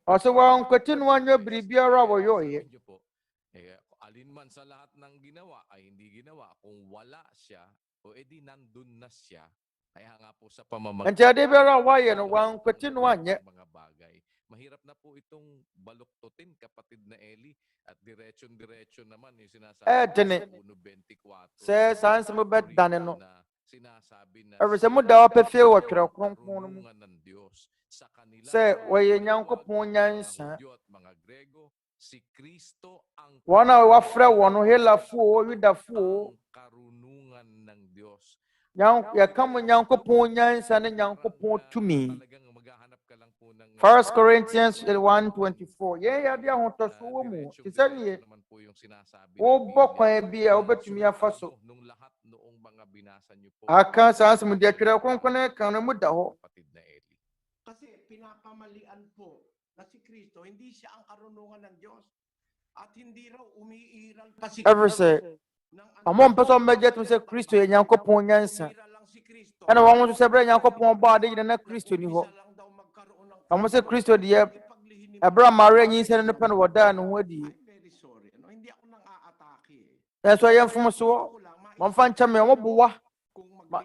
Ɔsɛ wankwati no anya biribiara a wɔyɔɔyɛ. Alinman sa lahat ng ginawa ay hindi ginawa kung wala siya o edi nandun na siya. Kaya nga po sa pamamagitan Nti ade biara a wɔayɛ no wankwati no anyɛ. mga bagay. Mahirap na po itong baluktutin kapatid na Eli at diretsyon naman yung sinasabi Dene. sa 1:24. Sɛ saa nsɛm bɛdane no. Sinasabi na Ɛfiri sɛ moda wɔpɛfie wɔ Twerɛ Kronkron no mu. sa kanila Sɛ wɔyɛ Nyankopɔn nyansa. mga Grego si Kristo ang Wɔn a wɔafrɛ wɔn no Helafoɔ, Yudafoɔ. karunungan ng Diyos. Yɛka mo Nyankopɔn nyansa ne Nyankopɔn tumi. Talagang maghahanap ka lang po ng 1 Corinthians 1:24. Yeah, dia ho to so wo mu. Ti se ne wo bokwan bi a wobetumi afa so. Aka sa asem de Twerɛ Kronkron kan no mu da ho. Kasi pinapamalian po na si Kristo, hindi siya ang karunungan ng Diyos. At hindi raw umiiral pa si Kristo. Amon person meje tum se Kristo ye Nyankopɔn nyansa. Ana wo mo se bre Nyankopɔn ba de na Kristo ni ho. Amo se Kristo de Abraham Maria nyi se no pe no wada no ho adi. Hindi ako nang aatake. So yɛn fom so mo fa nkyame mo bowa.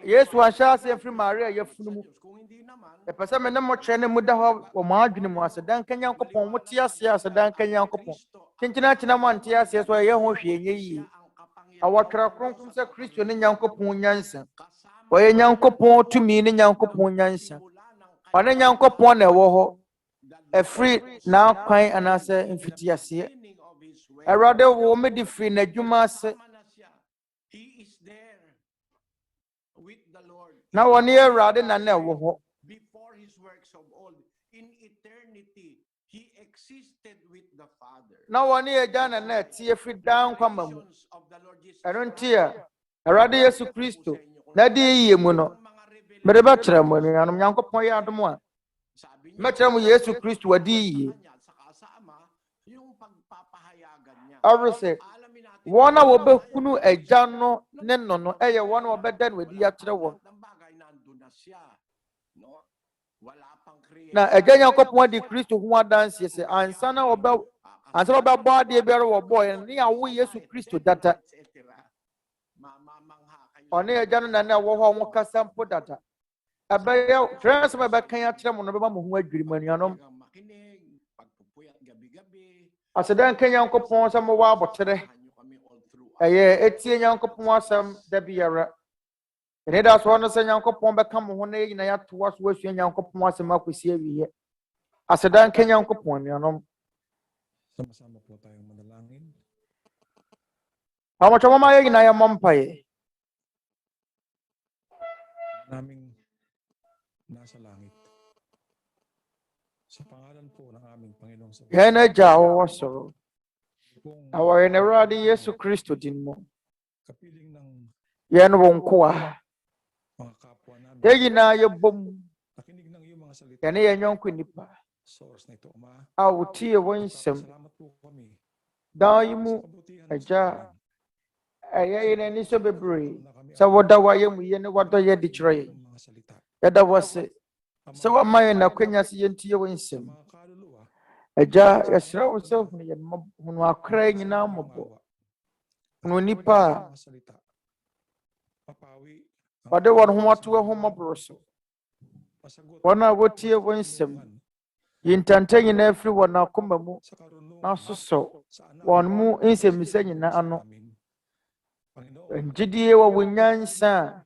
Yesu anhyɛ ase firi Maria yɛfunu mu. Epese me ne mo kyerɛ ne mu da ho wo mo adwene mu ase dan ka Nyankopɔn mo te ase ase dan ka Nyankopɔn. Kinkyina mo ante ase so yɛ ho hwe nye yi. Awotwerɛ Kronkron sɛ Kristo ne Nyankopɔn nyansa. Wɔyɛ Nyankopɔn tumi ne Nyankopɔn nyansa. Ɔne Nyankopɔn na ɛwɔ hɔ. Efiri na kwan anase mfiti ase. Awurade wo me di firi n'adwuma ase. Na wɔne Awurade na na ɛwɔ hɔ. Before his works of old, in eternity, he existed with the Father. Na wɔne Agya na na ɛte firi dan kwama mu. Ɛno nti a Awurade Yesu Kristo na de yiye mu no. Mede bɛkyerɛ mo anuanom Nyankopɔn yɛ adom a. Mɛkyerɛ mo Yesu Kristo wadi yiye. Ɔrese wɔn a wɔbɛhunu Agya no ne no no ɛyɛ wɔn a wɔbɛda no adi akyerɛ wɔn. Na Agya Nyankopɔn di Kristo ho adanse sɛ ansa na wɔbɛbɔ adeɛ biara wɔbɔɔ ne awo Yesu Kristo data. Ɔne Agya no na na ɛwɔ hɔ wɔn kasa mpo data. Ɛbɛyɛ Twerɛnsɛm ɛbɛka akyerɛ mo no bɛba mo ho adwiri mo anuanom. Asedan ka Nyankopɔn sɛ mo wɔ abɔtere. Ɛyɛ etie Nyankopɔn asɛm da biara. Ɛne da so no sɛ Nyankopɔn bɛka mo ho na yɛ nyina yɛatoa so asua Nyankopɔn asɛm akosi awiye. Asedan ka Nyankopɔn anuanom. Sama-sama po tayong manalangin. Amo chama yɛ nyina yɛ mompae. Naming nasa langit. Sa pangalan po ng aming Panginoong sa Yɛn Agya a wɔwɔ soro. Awɔ yɛn Awurade Yesu Kristo din mu. kapiling ng Yɛn wo nkoa. mga kapwa namin. Yɛn nyinaa yɛbom. Nakinig ng iyong mga salita. Yɛne yɛn yɔnko nipa. Sa oras na ito, Ama. A wotie wɔn nsɛm. Salamat po kami. Dan yi mu Agya ɛyɛ yɛn ani so bebree. Sɛ wɔda wayɛ mu yɛ ne wɔdɔ yɛ de kyerɛ yɛn. Yɛda wɔ se. Sɛ wɔama yɛn akwanya sɛ yɛntie wɔn nsɛm. Agya yɛsrɛ wo sɛ hunu akora nyinaa mmɔbɔ. Hunu nipa a ɔde wɔn ho ato ho mmɔborɔ so. Wɔn a wɔtie wɔn nsɛm. Yintanta nyinaa firi wɔn akoma mu na sosɔ wɔn mu nsɛmmisa nyinaa ano. Ngyidie wɔ wɔn nyansa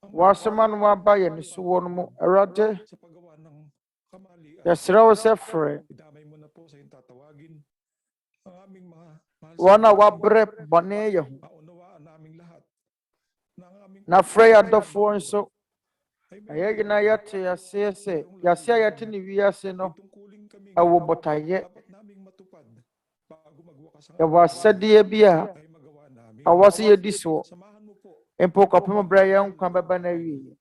a wɔasoma no aba yɛn so wɔ no mu. Awurade, yɛsrɛ wo sɛ frɛ wɔn a wɔabrɛ bɔne yɛ ho. Na frɛ yɛ adɔfoɔ nso. Ɛyɛ nyinaa yɛte aseɛ sɛ yɛase a yɛte ne wiase no ɛwɔ botaeɛ. Yɛwɔ asɛdeɛ bi a awɔ sɛ yɛdi soɔ. Mpo kɔpem berɛ yɛn nkwa bɛba no awie.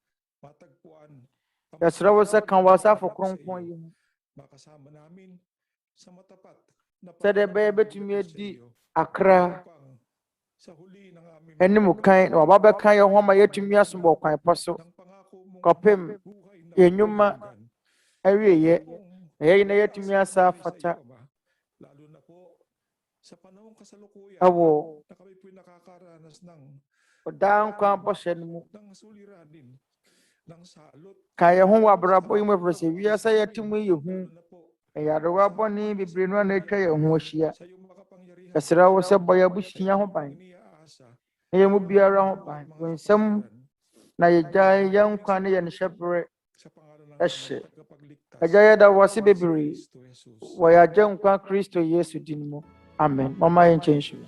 Yɛsrɛ wo sɛ ka wɔ asafo kronkron yi mu. Sɛdeɛ ɛbɛyɛ bɛtumi adi akra anim kan na wɔba bɛka yɛn ho ama yɛtumi asom wɔ kwan pa so. Kɔpem enyuma awieyɛ. Ɛyɛ nyina yɛtumi asa afata. Ɛwɔ ɔdaa nkwa bɔhyɛ no mu. Ka yɛn ho wɔ abrabɔ yi mu ɛfiri sɛ wiase yɛte mu yɛ hu. Ɛyarewa bɔne bebree no a na atwa yɛn ho ahyia. Yɛsrɛ wo sɛ bɔ yɛn abusua ho ban. Na yɛn mu biara ho ban. Wo nsɛm na yɛgyae yɛn nkwa ne yɛn hyɛberɛ ɛhyɛ. Agya yɛda wo ase bebree. Wɔ yɛn Agya nkwa Kristo Yesu din mu. Amen. Momma yɛn nkyɛn hyɛ.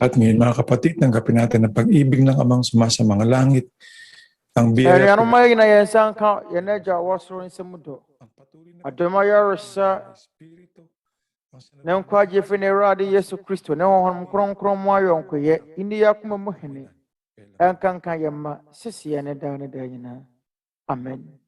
At ngayon mga kapatid, tanggapin natin ang pag-ibig ng Amang sumasa mga langit, ang biyaya Ano may inayensan ka, yanedya wasro in semudo. Adoma yarasa, na nkwaje fene Awurde Yesu Kristo, na honhom kronkron mo ayon ko ye, indi yakuma mo hene. Enkanka yamma, sisi ya da nyina. Amen.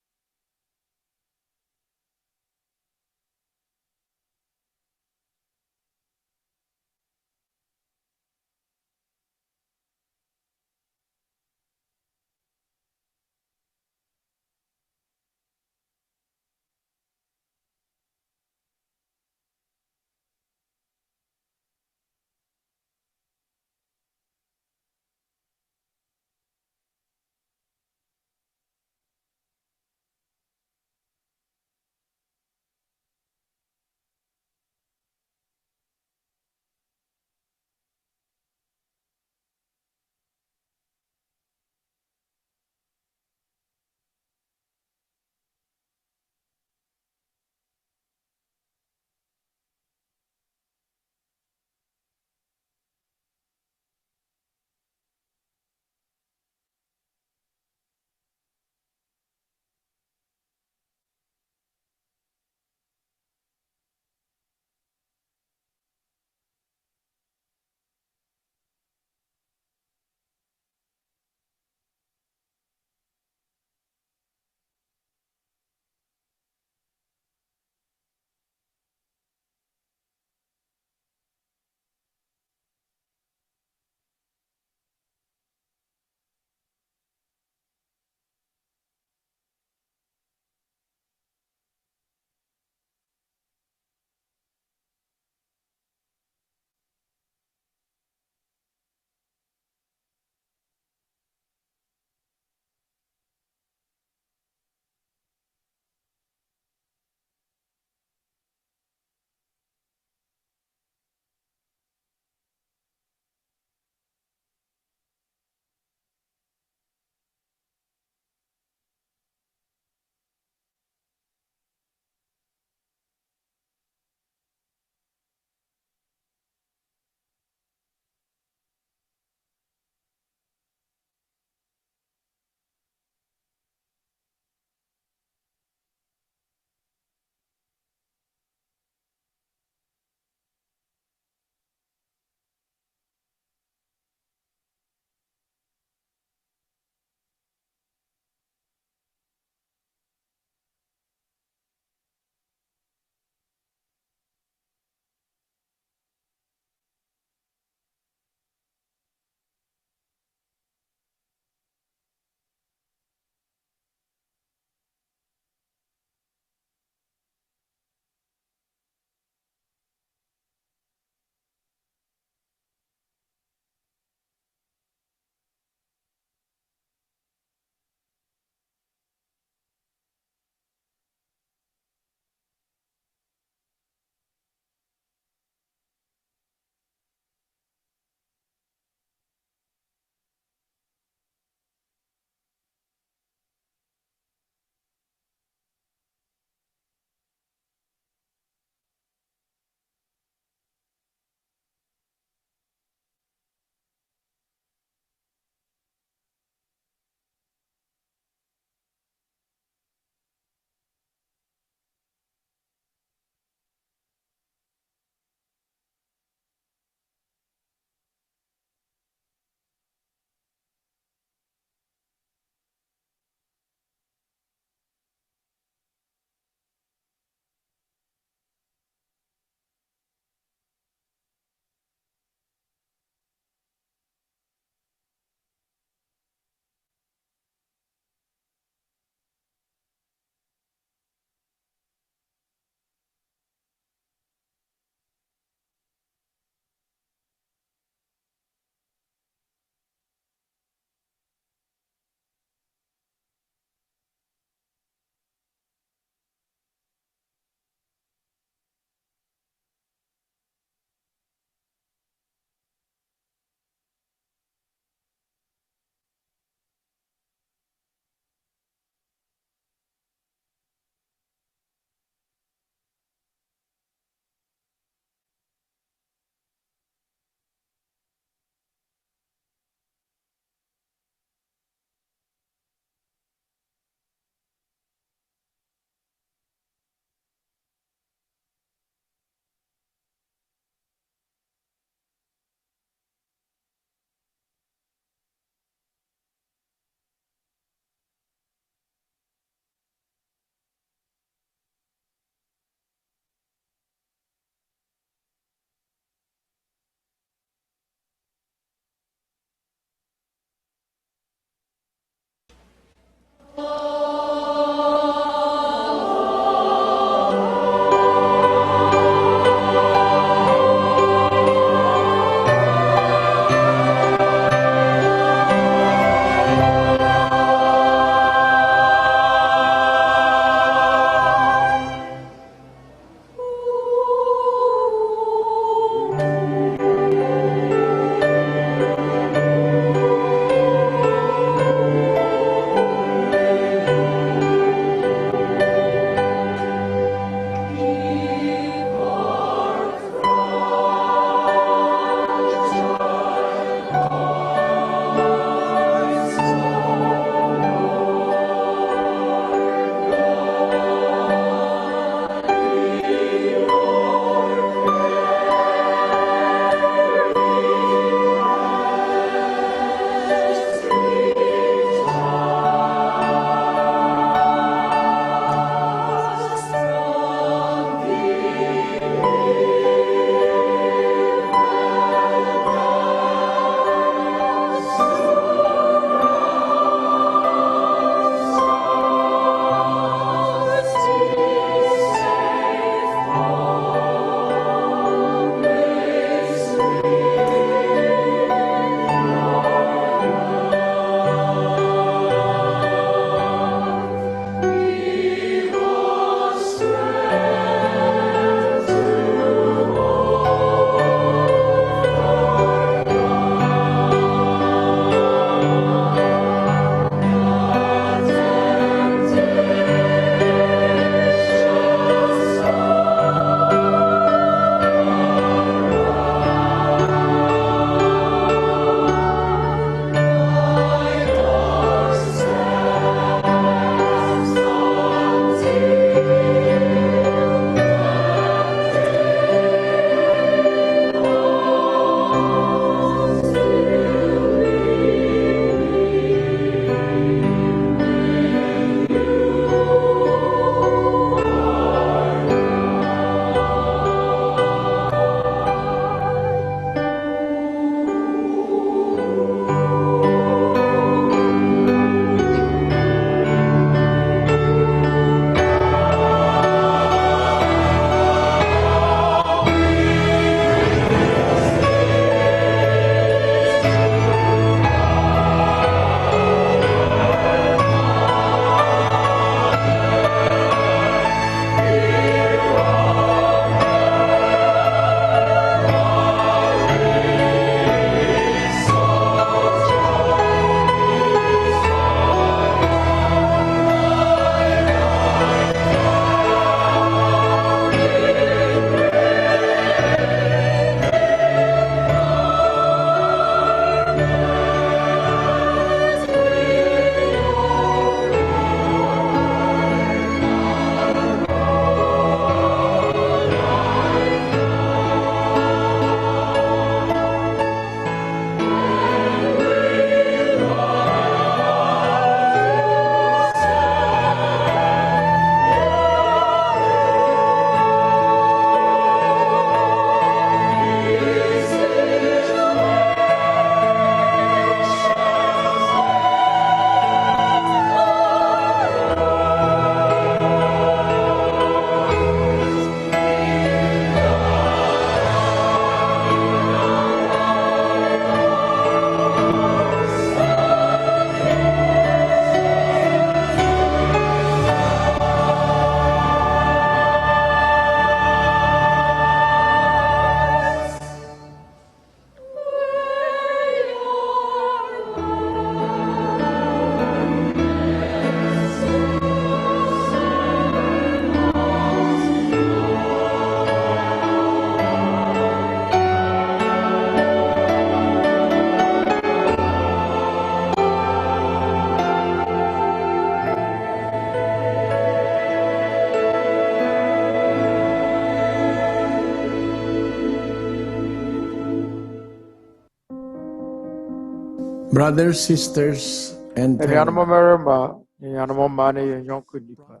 Brothers, sisters, and Anuanom mmarima, anuanom mmaa ne yɛn yɔnko nnipa.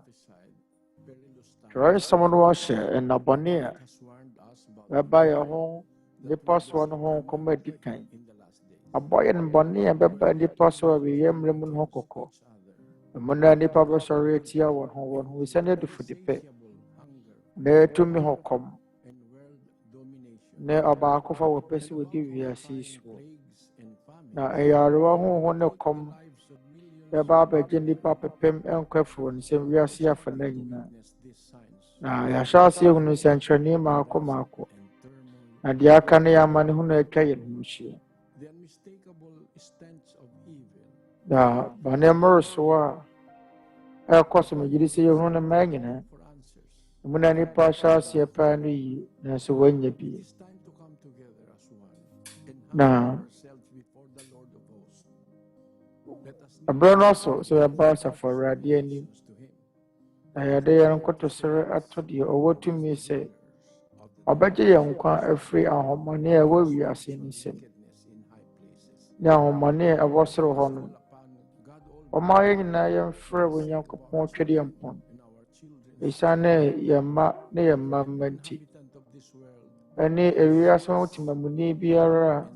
Twerɛnsɛm no ahyɛ nnabɔne a bɛba yɛn ho nnipa soɔ no ho nkɔmmɔ adi kan. Abɔ yɛn bɔne a bɛba nnipa so a bɛyɛ mmerɛ mu no ho kɔkɔ. Ɛmu na nnipa bɛsɔre atia wɔn ho sɛne adufode pɛ. Na ɛtumi hɔ kɔm. Ne ɔbaako fa wɔpɛ sɛ wɔdi wiase yi soɔ. Na ɛyarewa honhom ne kɔm bɛba abɛgye nnipa pɛpɛm nkɔ afiri wɔn nsɛm wiase afa no nyinaa. Na yɛahyɛ ase ahunu nsɛnkyerɛnne maako maako. Na deɛ aka ne yɛama ne ho na atwa yɛn ho ahyia. Na bɔne mmoro so a ɛkɔ so magyere sɛ yɛhunu no mmaa nyinaa. Ɛmu na nnipa ahyɛ aseɛ paa no yie, nanso wɔanya bi. Na abere no so sɛ yɛba asafo Awurade anim. Na yɛde yɛn nkotosrɛ ato deɛ ɔwɔ tumi sɛ ɔbɛgye yɛn nkwa afiri ahomane a ɛwɔ wiase no nsam. Ne ahomane a ɛwɔ soro hɔ no. Ɔma yɛn nyinaa yɛmfrɛ Onyankopɔn Atempɔn. Esiane yɛn mma ne yɛn mmamma nti. Ɛne ewiase ho temamuni biara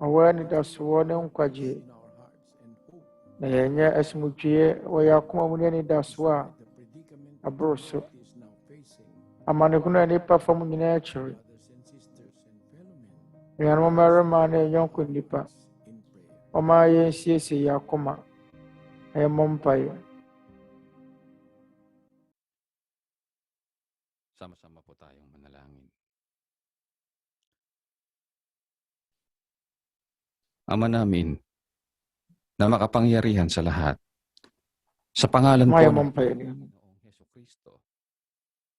a ɔwɔ anidasoɔ ne nkwagye. Na yɛnyɛ asomdwoeɛ wɔ yɛn akoma mu ne anidasoɔ a aboro so. Amanehunu a nnipa fam nyinaa akyere. Anuanom mmarima ne yɔnko nnipa. Ɔma yɛnsiesie yɛn akoma. Na yɛmmɔ mpaeɛ. Sama-sama po tayong manalangin. Ama namin, na makapangyarihan sa lahat, sa pangalan po ng Panginoong Yesu Kristo,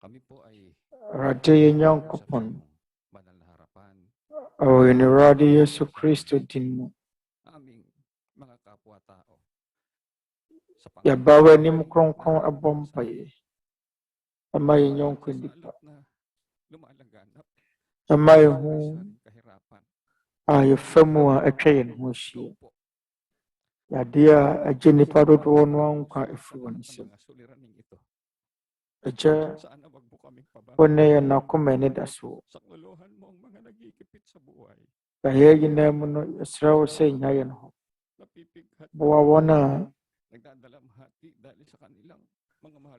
kami po ay Awurde Nyankopɔn, banal na harapan, Awurde Yesu Kristo din mo. aming mga kapwa-tao. Yɛba w'anim kronkron abɔ mpaeɛ. Ama yɛn yɔnko nnipa. Ama yɛn ho a yɛfa mu a atwa yɛn ho ahyia. Yadeɛ a agye nnipa dodoɔ no nkwa afiri wɔn nsam. Agya, wo ne yɛn akoma anidasoɔ. Yɛn nyinaa mu no, yɛsrɛ wo sɛ nya yɛn ho. Boa wɔn a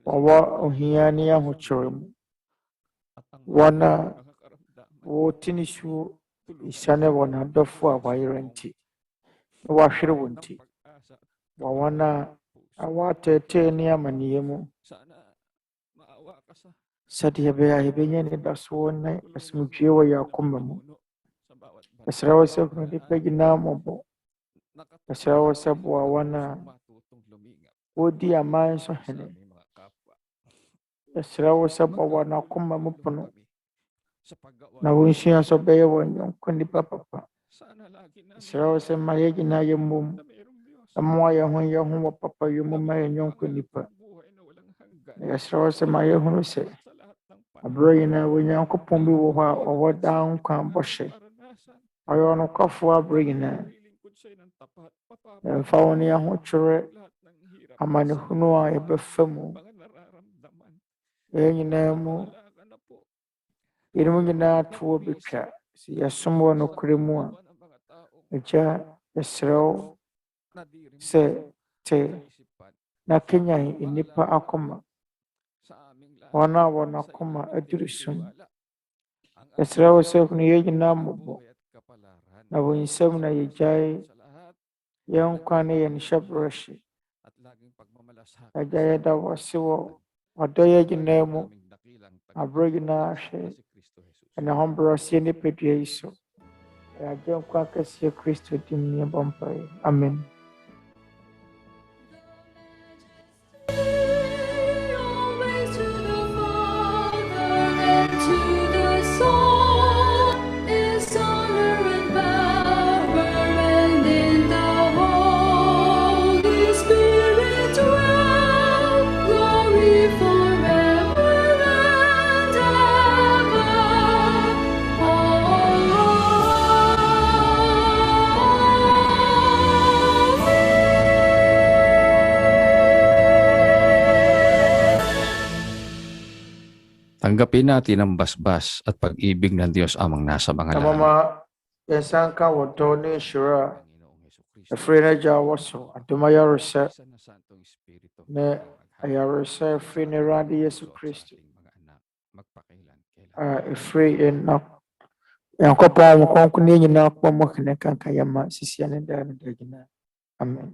wɔwɔ ohia ne ahokyere mu. Wɔn a wɔte ne suo esiane wɔn adɔfo a wɔayera nti. Na wɔahwere wɔn nti. Boa wɔn a wɔatɛɛtɛɛ ne amanneɛ mu. Sɛdeɛ ɛbɛyɛ a yɛbɛnya anidasoɔ ne asomdwoeɛ wɔ yɛn akoma mu. Yɛsrɛ wo sɛ hunu nnipa nyinaa mmɔbɔ. Yɛsrɛ wo sɛ boa wɔn a wɔdi aman so hene. Yɛsrɛ wo sɛ bɔ wɔn akoma mu pono. Na wɔnsua sɛ ɔbɛyɛ wɔn yɔnko nnipa papa. Yɛsrɛ wo sɛ ma yɛn nyinaa yɛmmom. Mmoa yɛn ho wɔ papayɛ mu ma yɛn yɔnko nnipa. Na yɛsrɛ wo sɛ ma yɛhunu sɛ abere nyinaa Onyankopɔn bi wɔ hɔ a ɔwɔ daa nkwa bɔhyɛ. Ɔyɛ ɔnokwafoɔ abere nyinaa. Yɛmfa wo ne ahokyerɛ amanehunu a yɛbɛfa mu. Yɛn nyinaa mu, yɛn nyinaa toɔ betwa. Sɛ yɛsom wɔ nokorɛ mu a, Agya, yɛsrɛ wo sɛ te na kenyan nnipa akoma. Wɔn a wɔn akoma aduru sum. Yɛsrɛ wo sɛ hunu yɛn nyinaa mmɔbɔ. Na wo nsam na yɛgyae yɛn nkwa ne yɛn hyɛberɛhye. Agya, yɛda wo ase wɔ ɔdɔ yɛn nyinaa mu. Abere nyinaa hwɛ. Ɛna ahobrɛaseɛ nipadua yi so. Yɛagye nkwa kɛseɛ Kristo din mu yɛbɔ mpaeɛ. Amen. Tanggapin natin ang basbas at pag-ibig ng Diyos amang nasa mga langit. Mama, yasanka wato ni shura. Efree na jawaso. Atumaya resa. Ne ayaresa efree ni Awurde Yesu Kristo. Efree na yang ko pa mo kung kunin na ko mo kinakang kaya ma sisiyan na dahil na. Amen.